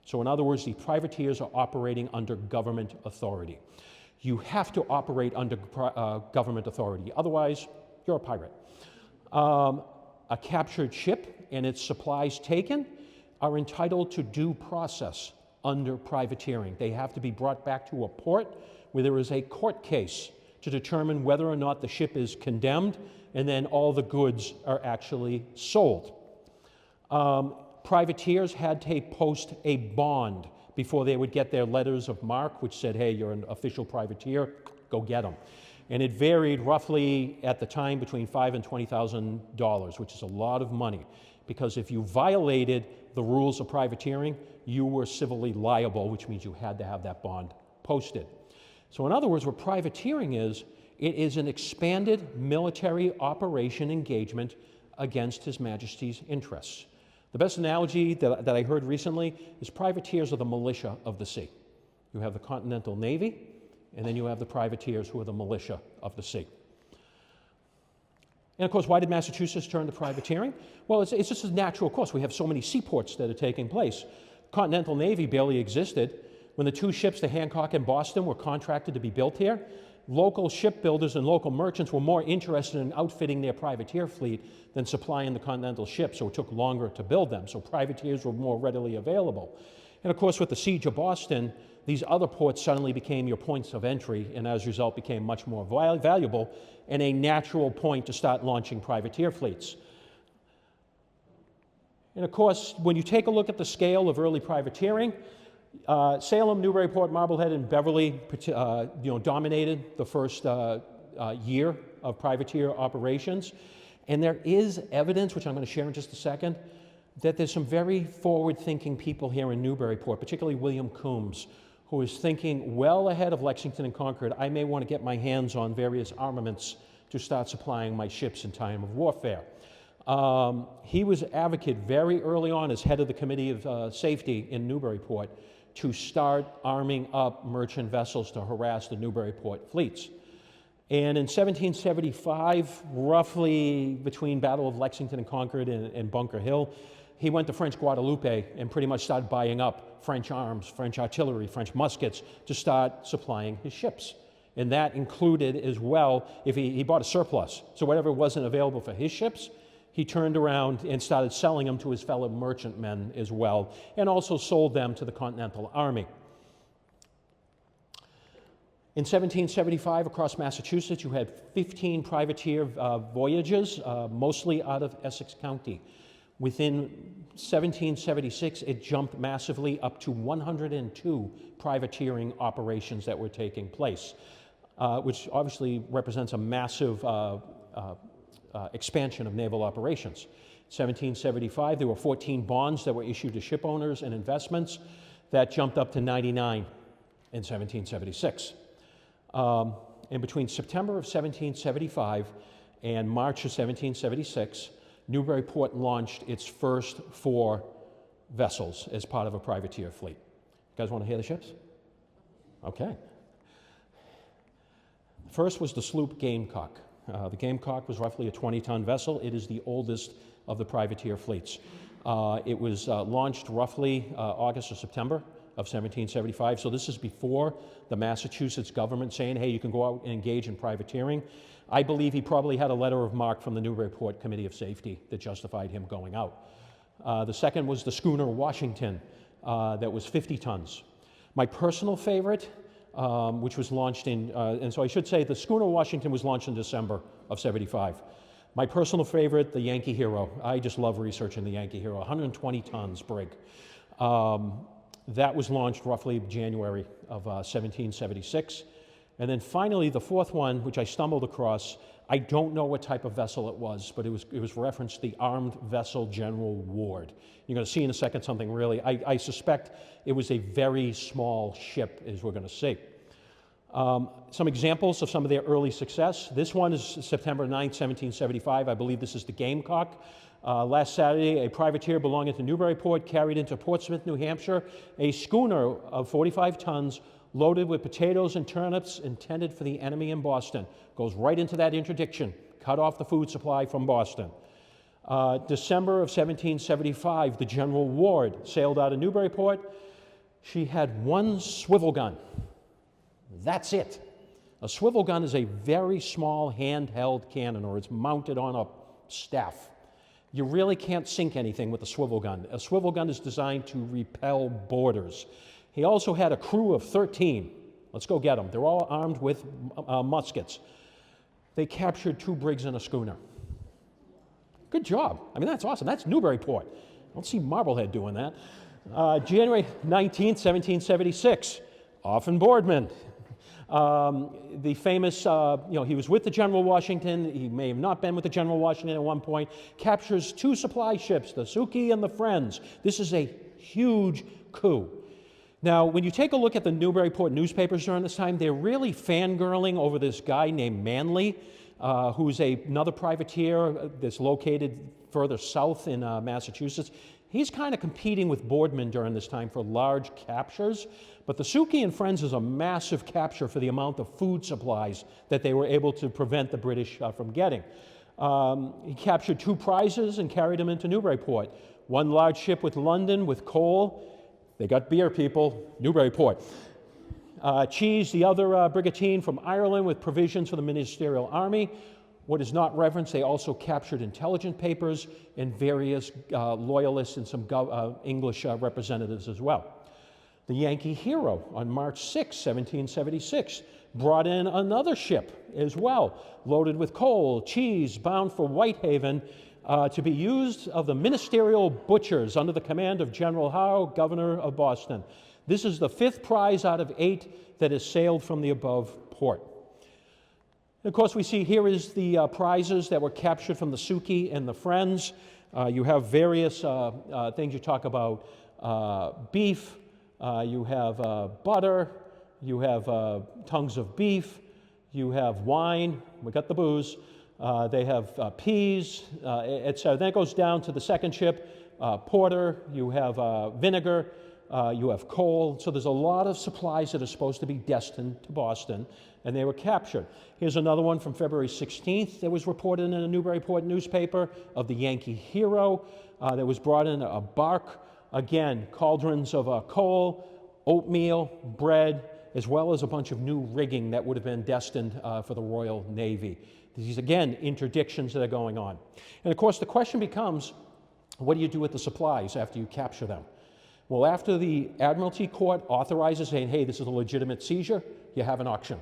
So in other words, the privateers are operating under government authority. You have to operate under government authority, otherwise you're a pirate. A captured ship and its supplies taken are entitled to due process under privateering. They have to be brought back to a port where there is a court case to determine whether or not the ship is condemned, and then all the goods are actually sold. Privateers had to post a bond before they would get their letters of marque, which said, hey, you're an official privateer, go get them. And it varied roughly at the time between $5,000 and $20,000, which is a lot of money, because if you violated the rules of privateering, you were civilly liable, which means you had to have that bond posted. So in other words, what privateering is, it is an expanded military operation engagement against His Majesty's interests. The best analogy that I heard recently is privateers are the militia of the sea. You have the Continental Navy, and then you have the privateers who are the militia of the sea. And of course, why did Massachusetts turn to privateering? Well, it's just a natural course. We have so many seaports that are taking place. Continental Navy barely existed. When the two ships, the Hancock and Boston, were contracted to be built here, local shipbuilders and local merchants were more interested in outfitting their privateer fleet than supplying the Continental ships, so it took longer to build them. So privateers were more readily available. And of course, with the siege of Boston, these other ports suddenly became your points of entry, and as a result became much more valuable and a natural point to start launching privateer fleets. And of course, when you take a look at the scale of early privateering, Salem, Newburyport, Marblehead, and Beverly dominated the first year of privateer operations. And there is evidence, which I'm going to share in just a second, that there's some very forward-thinking people here in Newburyport, particularly William Coombs, who is thinking well ahead of Lexington and Concord. I may want to get my hands on various armaments to start supplying my ships in time of warfare. He was an advocate very early on as head of the Committee of Safety in Newburyport to start arming up merchant vessels to harass the Newburyport fleets. And in 1775, roughly between Battle of Lexington and Concord and Bunker Hill, he went to French Guadeloupe and pretty much started buying up French arms, French artillery, French muskets to start supplying his ships. And that included as well, if he bought a surplus, so whatever wasn't available for his ships, he turned around and started selling them to his fellow merchantmen as well, and also sold them to the Continental Army. In 1775, across Massachusetts, you had 15 privateer voyages, mostly out of Essex County. Within 1776, it jumped massively up to 102 privateering operations that were taking place, which obviously represents a massive expansion of naval operations. 1775, there were 14 bonds that were issued to ship owners and investments. That jumped up to 99 in 1776. And between September of 1775 and March of 1776, Newburyport launched its first 4 vessels as part of a privateer fleet. You guys want to hear the ships? Okay. First was the sloop Gamecock. The Gamecock was roughly a 20-ton vessel. It is the oldest of the privateer fleets. It was launched roughly August or September of 1775, so this is before the Massachusetts government saying, hey, you can go out and engage in privateering. I believe he probably had a letter of marque from the Newburyport Committee of Safety that justified him going out. The second was the schooner Washington, that was 50 tons. My personal favorite, which was launched in, and so I should say the schooner Washington was launched in December of 75. My personal favorite, the Yankee Hero. I just love researching the Yankee Hero, 120 tons brig. That was launched roughly January of 1776. And then finally, the fourth one, which I stumbled across, I don't know what type of vessel it was, but it was referenced the Armed Vessel General Ward. You're going to see in a second something really, I suspect it was a very small ship, as we're going to see. Some examples of some of their early success. This one is September 9, 1775. I believe this is the Gamecock. Last Saturday, a privateer belonging to Newburyport carried into Portsmouth, New Hampshire, a schooner of 45 tons loaded with potatoes and turnips intended for the enemy in Boston. Goes right into that interdiction cut off the food supply from Boston. December of 1775, the General Ward sailed out of Newburyport. She had one swivel gun. That's it. A swivel gun is a very small handheld cannon, or it's mounted on a staff. You really can't sink anything with a swivel gun. A swivel gun is designed to repel boarders. He also had a crew of 13. Let's go get them. They're all armed with muskets. They captured 2 brigs and a schooner. Good job. I mean, that's awesome. That's Newburyport. I don't see Marblehead doing that. January 19th, 1776, Offen Boardman. The famous, he was with the General Washington. He may have not been with the General Washington at one point. Captures 2 supply ships, the Suki and the Friends. This is a huge coup. Now, when you take a look at the Newburyport newspapers during this time, they're really fangirling over this guy named Manley, who's another privateer that's located further south in Massachusetts. He's kind of competing with Boardman during this time for large captures, but the Suki and Friends is a massive capture for the amount of food supplies that they were able to prevent the British from getting. He captured 2 prizes and carried them into Newburyport. One large ship with London with coal. They got beer, people. Newburyport. Cheese, the other brigantine from Ireland with provisions for the Ministerial Army. What is not referenced, they also captured intelligence papers and various Loyalists and some English representatives as well. The Yankee Hero on March 6, 1776, brought in another ship as well, loaded with coal, cheese, bound for Whitehaven to be used of the ministerial butchers under the command of General Howe, governor of Boston. This is the 5th prize out of 8 that has sailed from the above port. And of course, we see here is the prizes that were captured from the Suki and the Friends. You have various things. You talk about beef, you have butter, you have tongues of beef, you have wine, we got the booze, they have peas, etc. Then it goes down to the second ship, porter, you have vinegar, you have coal. So there's a lot of supplies that are supposed to be destined to Boston, and they were captured. Here's another one from February 16th that was reported in a Newburyport newspaper of the Yankee Hero that was brought in a bark. Again, cauldrons of coal, oatmeal, bread, as well as a bunch of new rigging that would have been destined for the Royal Navy. These, again, interdictions that are going on. And of course, the question becomes, what do you do with the supplies after you capture them? Well, after the Admiralty Court authorizes saying, hey, this is a legitimate seizure, you have an auction.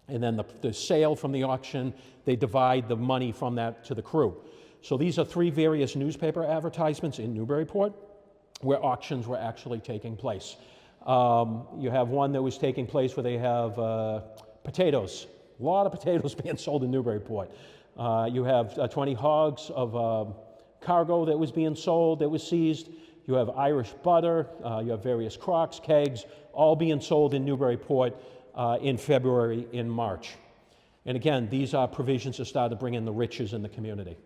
And then the sale from the auction, they divide the money from that to the crew. So these are 3 various newspaper advertisements in Newburyport where auctions were actually taking place. You have one that was taking place where they have potatoes. A lot of potatoes being sold in Newburyport. You have 20 hogs of cargo that was being sold, that was seized. You have Irish butter. You have various crocks, kegs, all being sold in Newburyport in February, in March. And again, these are provisions to start to bring in the riches in the community.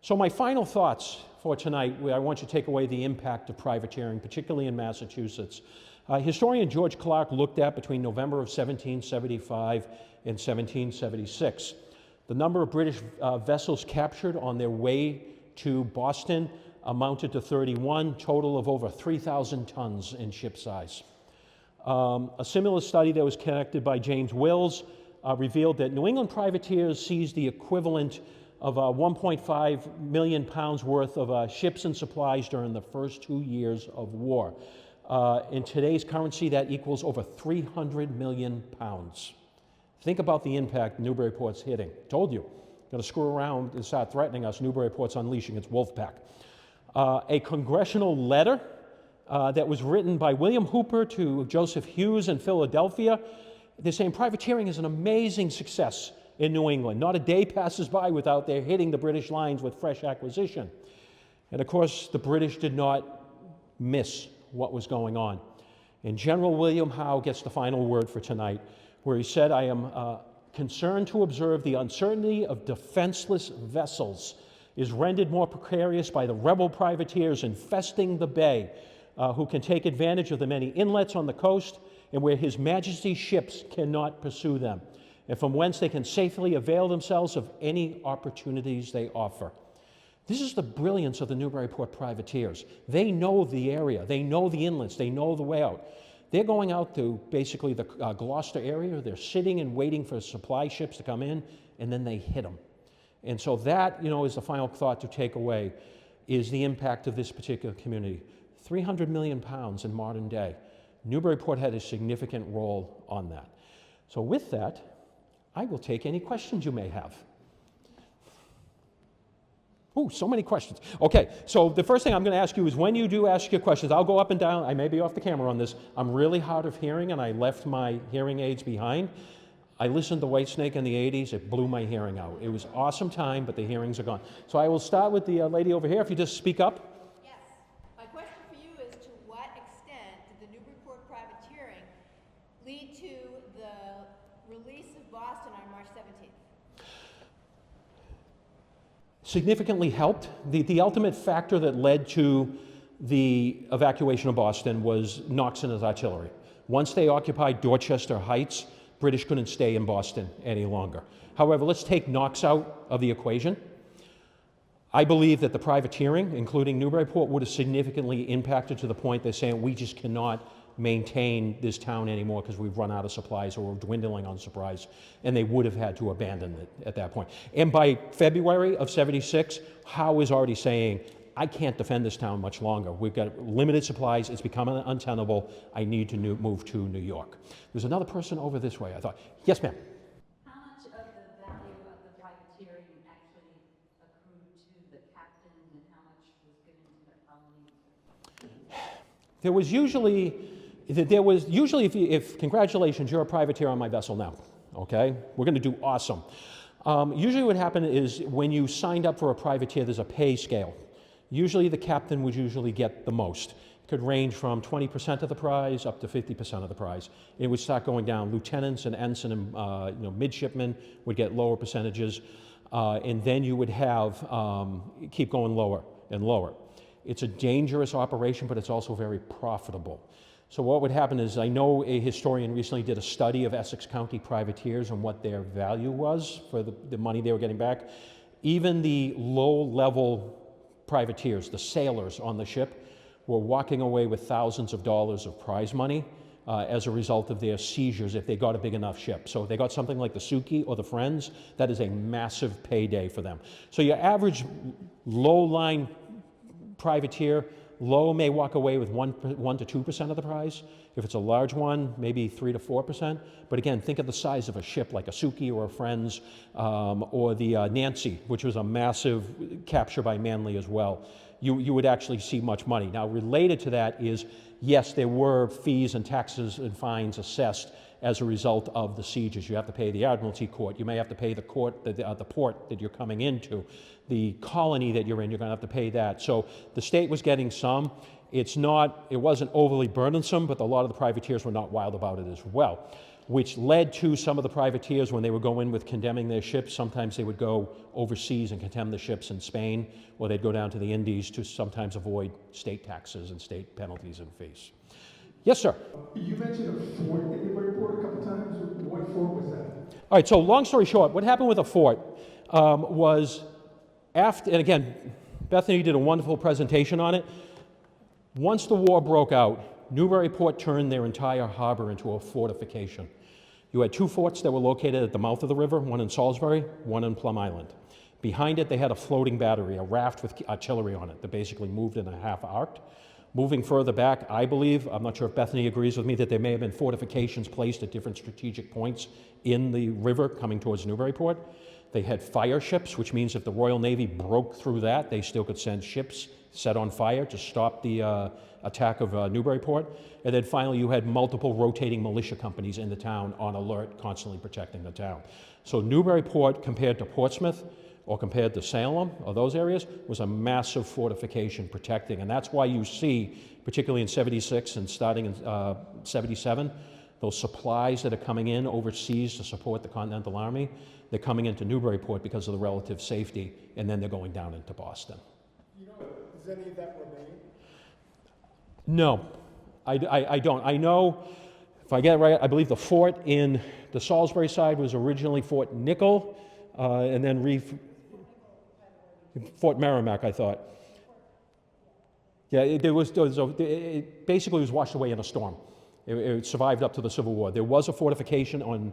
So my final thoughts for tonight, I want you to take away the impact of privateering, particularly in Massachusetts. Historian George Clark looked at between November of 1775 and 1776. The number of British vessels captured on their way to Boston amounted to 31, total of over 3,000 tons in ship size. A similar study that was conducted by James Wills revealed that New England privateers seized the equivalent of 1.5 million pounds worth of ships and supplies during the first 2 years of war. In today's currency, that equals over 300 million pounds. Think about the impact Newburyport's hitting. Told you, going to screw around and start threatening us. Newburyport's unleashing its wolfpack. A congressional letter that was written by William Hooper to Joseph Hughes in Philadelphia. They're saying privateering is an amazing success in New England. Not a day passes by without their hitting the British lines with fresh acquisition. And of course, the British did not miss what was going on. And General William Howe gets the final word for tonight, where he said, I am concerned to observe the uncertainty of defenseless vessels is rendered more precarious by the rebel privateers infesting the bay, who can take advantage of the many inlets on the coast and where His Majesty's ships cannot pursue them. and from whence they can safely avail themselves of any opportunities they offer. This is the brilliance of the Newburyport privateers. They know the area, they know the inlets, they know the way out. They're going out to basically the Gloucester area, they're sitting and waiting for supply ships to come in, and then they hit them. And so that, is the final thought to take away, is the impact of this particular community. 300 million pounds in modern day. Newburyport had a significant role on that. So with that, I will take any questions you may have. Oh, so many questions. Okay, so the first thing I'm going to ask you is when you do ask your questions, I'll go up and down. I may be off the camera on this. I'm really hard of hearing, and I left my hearing aids behind. I listened to Whitesnake in the 80s. It blew my hearing out. It was an awesome time, but the hearings are gone. So I will start with the lady over here. If you just speak up.
Yes. My question for you is, to what extent did the Newburyport privateering lead to the release of Boston on March 17th?
Significantly helped. The ultimate factor that led to the evacuation of Boston was Knox and his artillery. Once they occupied Dorchester Heights, British couldn't stay in Boston any longer. However, let's take Knox out of the equation. I believe that the privateering, including Newburyport, would have significantly impacted to the point they're saying we just cannot maintain this town anymore because we've run out of supplies or we're dwindling on supplies, and they would have had to abandon it at that point. And by February of '76, Howe is already saying, I can't defend this town much longer. We've got limited supplies, it's become untenable, I need to move to New York. There's another person over this way, I thought. Yes, ma'am.
How much of the value of the privateering actually accrued to the captains and how much was given to the colonies?
There was usually, if congratulations, you're a privateer on my vessel now, okay? We're going to do awesome. Usually what happened is when you signed up for a privateer, there's a pay scale. Usually the captain would usually get the most. It could range from 20% of the prize up to 50% of the prize. It would start going down. Lieutenants and ensign and midshipmen would get lower percentages, and then you would have keep going lower and lower. It's a dangerous operation, but it's also very profitable. So what would happen is, I know a historian recently did a study of Essex County privateers and what their value was for the money they were getting back. Even the low-level privateers, the sailors on the ship, were walking away with thousands of dollars of prize money as a result of their seizures if they got a big enough ship. So if they got something like the Suki or the Friends, that is a massive payday for them. So your average low-line privateer, low may walk away with 1 to 2% of the prize. If it's a large one, maybe 3 to 4%. But again, think of the size of a ship like a Suki or a Friends, or the Nancy, which was a massive capture by Manly as well. You would actually see much money. Now, related to that is, yes, there were fees and taxes and fines assessed as a result of the sieges. You have to pay the Admiralty Court. You may have to pay the court, the port that you're coming into. The colony that you're in, you're going to have to pay that. So the state was getting some. It wasn't overly burdensome, but a lot of the privateers were not wild about it as well, which led to some of the privateers, when they would go in with condemning their ships, sometimes they would go overseas and condemn the ships in Spain, or they'd go down to the Indies to sometimes avoid state taxes and state penalties and fees. Yes, sir.
You mentioned a fort in Newburyport a couple times. What fort was that?
All right, so long story short, what happened with a fort was after, and again, Bethany did a wonderful presentation on it. Once the war broke out, Newburyport turned their entire harbor into a fortification. You had 2 forts that were located at the mouth of the river, one in Salisbury, one in Plum Island. Behind it, they had a floating battery, a raft with artillery on it that basically moved in a half arc. Moving further back, I believe, I'm not sure if Bethany agrees with me, that there may have been fortifications placed at different strategic points in the river coming towards Newburyport. They had fire ships, which means if the Royal Navy broke through that, they still could send ships set on fire to stop the attack of Newburyport. And then finally, you had multiple rotating militia companies in the town on alert, constantly protecting the town. So Newburyport, compared to Portsmouth or compared to Salem or those areas, was a massive fortification protecting. And that's why you see, particularly in '76 and starting in '77, those supplies that are coming in overseas to support the Continental Army, they're coming into Newburyport because of the relative safety, and then they're going down into Boston.
You know, does any of that remain?
No, I don't. I know if I get it right, I believe the fort in the Salisbury side was originally Fort Nickel, and then Fort Merrimack, I thought. Yeah, it basically was washed away in a storm. It survived up to the Civil War. There was a fortification on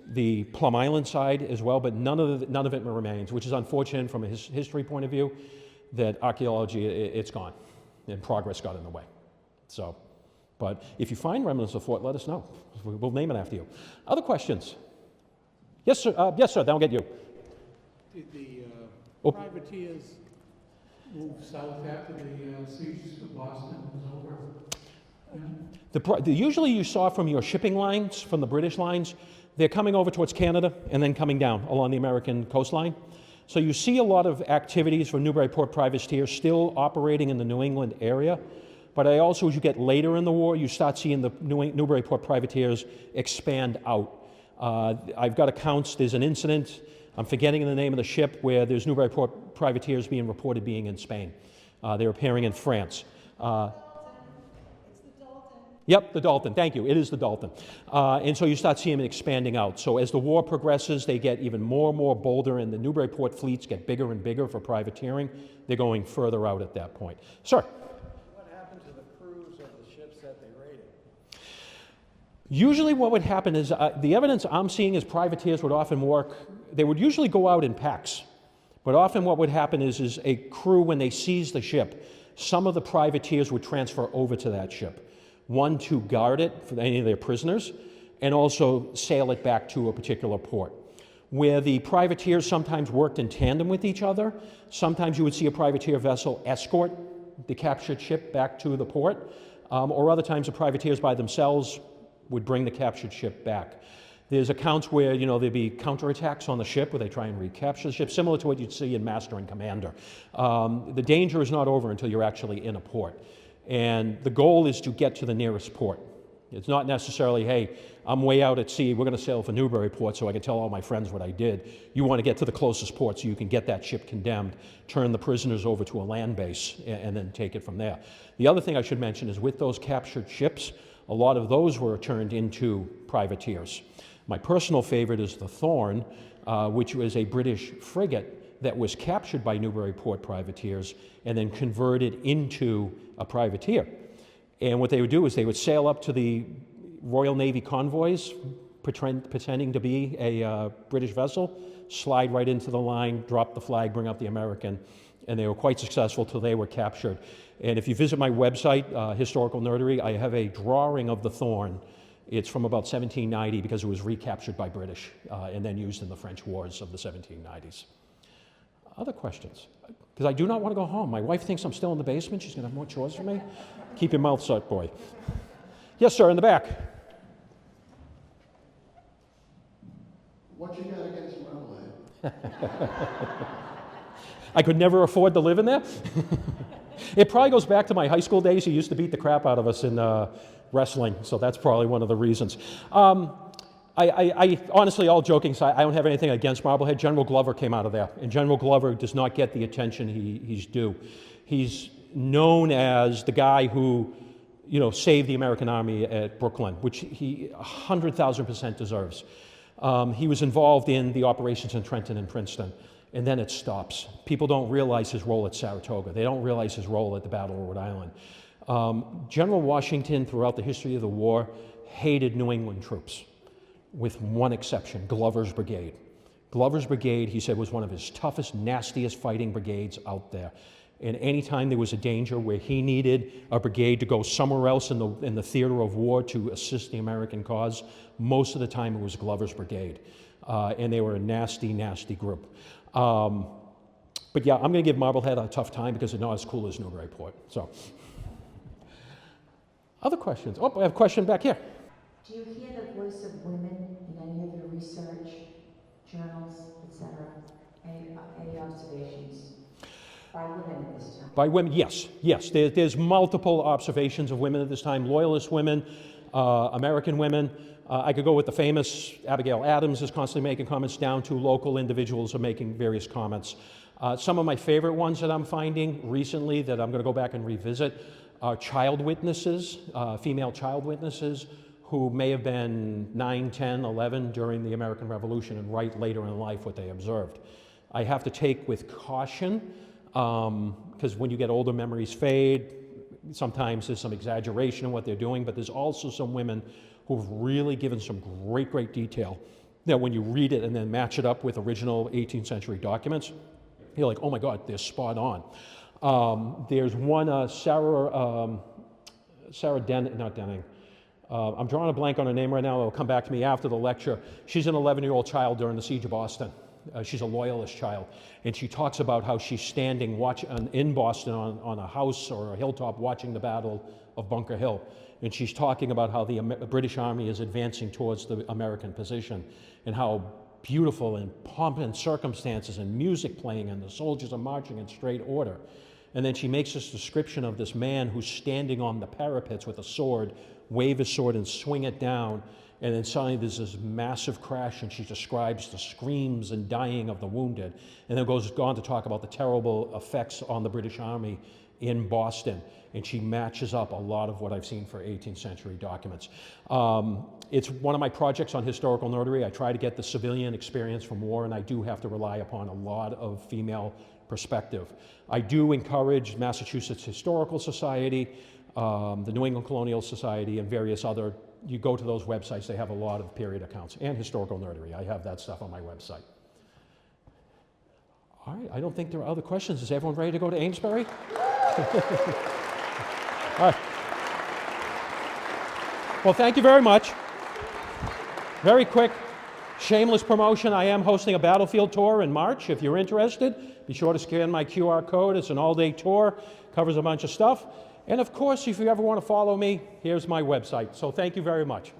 the Plum Island side as well, but none of it remains, which is unfortunate from a history point of view, that archaeology, it's gone, and progress got in the way. So, but if you find remnants of the fort, let us know. We'll name it after you. Other questions? Yes, sir. Yes, sir. That'll get you.
Did the privateers move south after the siege of Boston was over?
Usually you saw from your shipping lines, from the British lines, they're coming over towards Canada and then coming down along the American coastline. So you see a lot of activities for Newburyport privateers still operating in the New England area. But I also, as you get later in the war, you start seeing the Newburyport privateers expand out. I've got accounts, there's an incident, I'm forgetting the name of the ship, where there's Newburyport privateers being reported being in Spain. They're appearing in France. Yep, the Dalton, thank you, it is the Dalton. And so you start seeing them expanding out. So as the war progresses, they get even more and more bolder, and the Newburyport fleets get bigger and bigger for privateering. They're going further out at that point. Sir?
What happened to the crews of the ships that they raided?
Usually what would happen is, the evidence I'm seeing is privateers would often work, they would usually go out in packs. But often what would happen is a crew, when they seize the ship, some of the privateers would transfer over to that ship. One, to guard it for any of their prisoners, and also sail it back to a particular port. Where the privateers sometimes worked in tandem with each other, sometimes you would see a privateer vessel escort the captured ship back to the port, or other times the privateers by themselves would bring the captured ship back. There's accounts where, there'd be counterattacks on the ship where they try and recapture the ship, similar to what you'd see in Master and Commander. The danger is not over until you're actually in a port. And the goal is to get to the nearest port. It's not necessarily, hey, I'm way out at sea, we're going to sail for Newburyport so I can tell all my friends what I did. You want to get to the closest port so you can get that ship condemned, turn the prisoners over to a land base, and then take it from there. The other thing I should mention is with those captured ships, a lot of those were turned into privateers. My personal favorite is the Thorn, which was a British frigate that was captured by Newburyport privateers and then converted into a privateer. And what they would do is they would sail up to the Royal Navy convoys, pretending to be a British vessel, slide right into the line, drop the flag, bring up the American, and they were quite successful till they were captured. And if you visit my website, Historical Nerdery, I have a drawing of the Thorn. It's from about 1790 because it was recaptured by British and then used in the French wars of the 1790s. Other questions? Because I do not want to go home. My wife thinks I'm still in the basement. She's going to have more chores for me. Keep your mouth shut, boy. Yes, sir, in the back.
What you got against Marblehead?
I could never afford to live in there. It probably goes back to my high school days. He used to beat the crap out of us in wrestling, so that's probably one of the reasons. I honestly, all joking aside, I don't have anything against Marblehead. General Glover came out of there, and General Glover does not get the attention he's due. He's known as the guy who, saved the American Army at Brooklyn, which he 100,000% deserves. He was involved in the operations in Trenton and Princeton, and then it stops. People don't realize his role at Saratoga. They don't realize his role at the Battle of Rhode Island. General Washington, throughout the history of the war, hated New England troops, with one exception, Glover's Brigade. Glover's Brigade, he said, was one of his toughest, nastiest fighting brigades out there. And anytime there was a danger where he needed a brigade to go somewhere else in the theater of war to assist the American cause, most of the time it was Glover's Brigade. And they were a nasty, nasty group. But yeah, I'm going to give Marblehead a tough time because it's not as cool as Newburyport. So, other questions? Oh, I have a question back here.
Do you hear the voice of women in any of your research, journals, etc.? Any observations by women at this time?
By women, yes. There's multiple observations of women at this time. Loyalist women, American women. I could go with the famous Abigail Adams is constantly making comments, down to local individuals are making various comments. Some of my favorite ones that I'm finding recently that I'm going to go back and revisit are child witnesses, female child witnesses, who may have been 9, 10, 11 during the American Revolution and write later in life what they observed. I have to take with caution, because when you get older, memories fade. Sometimes there's some exaggeration in what they're doing, but there's also some women who've really given some great, great detail that when you read it and then match it up with original 18th century documents, you're like, oh my God, they're spot on. There's one, Sarah Denning, not Denning. I'm drawing a blank on her name right now. It'll come back to me after the lecture. She's an 11-year-old child during the Siege of Boston. She's a Loyalist child, and she talks about how she's standing in Boston on a house or a hilltop watching the Battle of Bunker Hill. And she's talking about how the British Army is advancing towards the American position and how beautiful and pomp and circumstances and music playing and the soldiers are marching in straight order. And then she makes this description of this man who's standing on the parapets with a sword, wave his sword and swing it down. And then suddenly there's this massive crash, and she describes the screams and dying of the wounded. And then goes on to talk about the terrible effects on the British Army in Boston. And she matches up a lot of what I've seen for 18th century documents. It's one of my projects on historical nerdery. I try to get the civilian experience from war, and I do have to rely upon a lot of female perspective. I do encourage Massachusetts Historical Society, the New England Colonial Society, and various other. You go to those websites, they have a lot of period accounts, and historical nerdery. I have that stuff on my website. All right, I don't think there are other questions. Is everyone ready to go to Amesbury? All right. Well, thank you very much. Very quick, shameless promotion. I am hosting a battlefield tour in March. If you're interested, be sure to scan my QR code. It's an all-day tour, covers a bunch of stuff. And of course, if you ever want to follow me, here's my website. So thank you very much.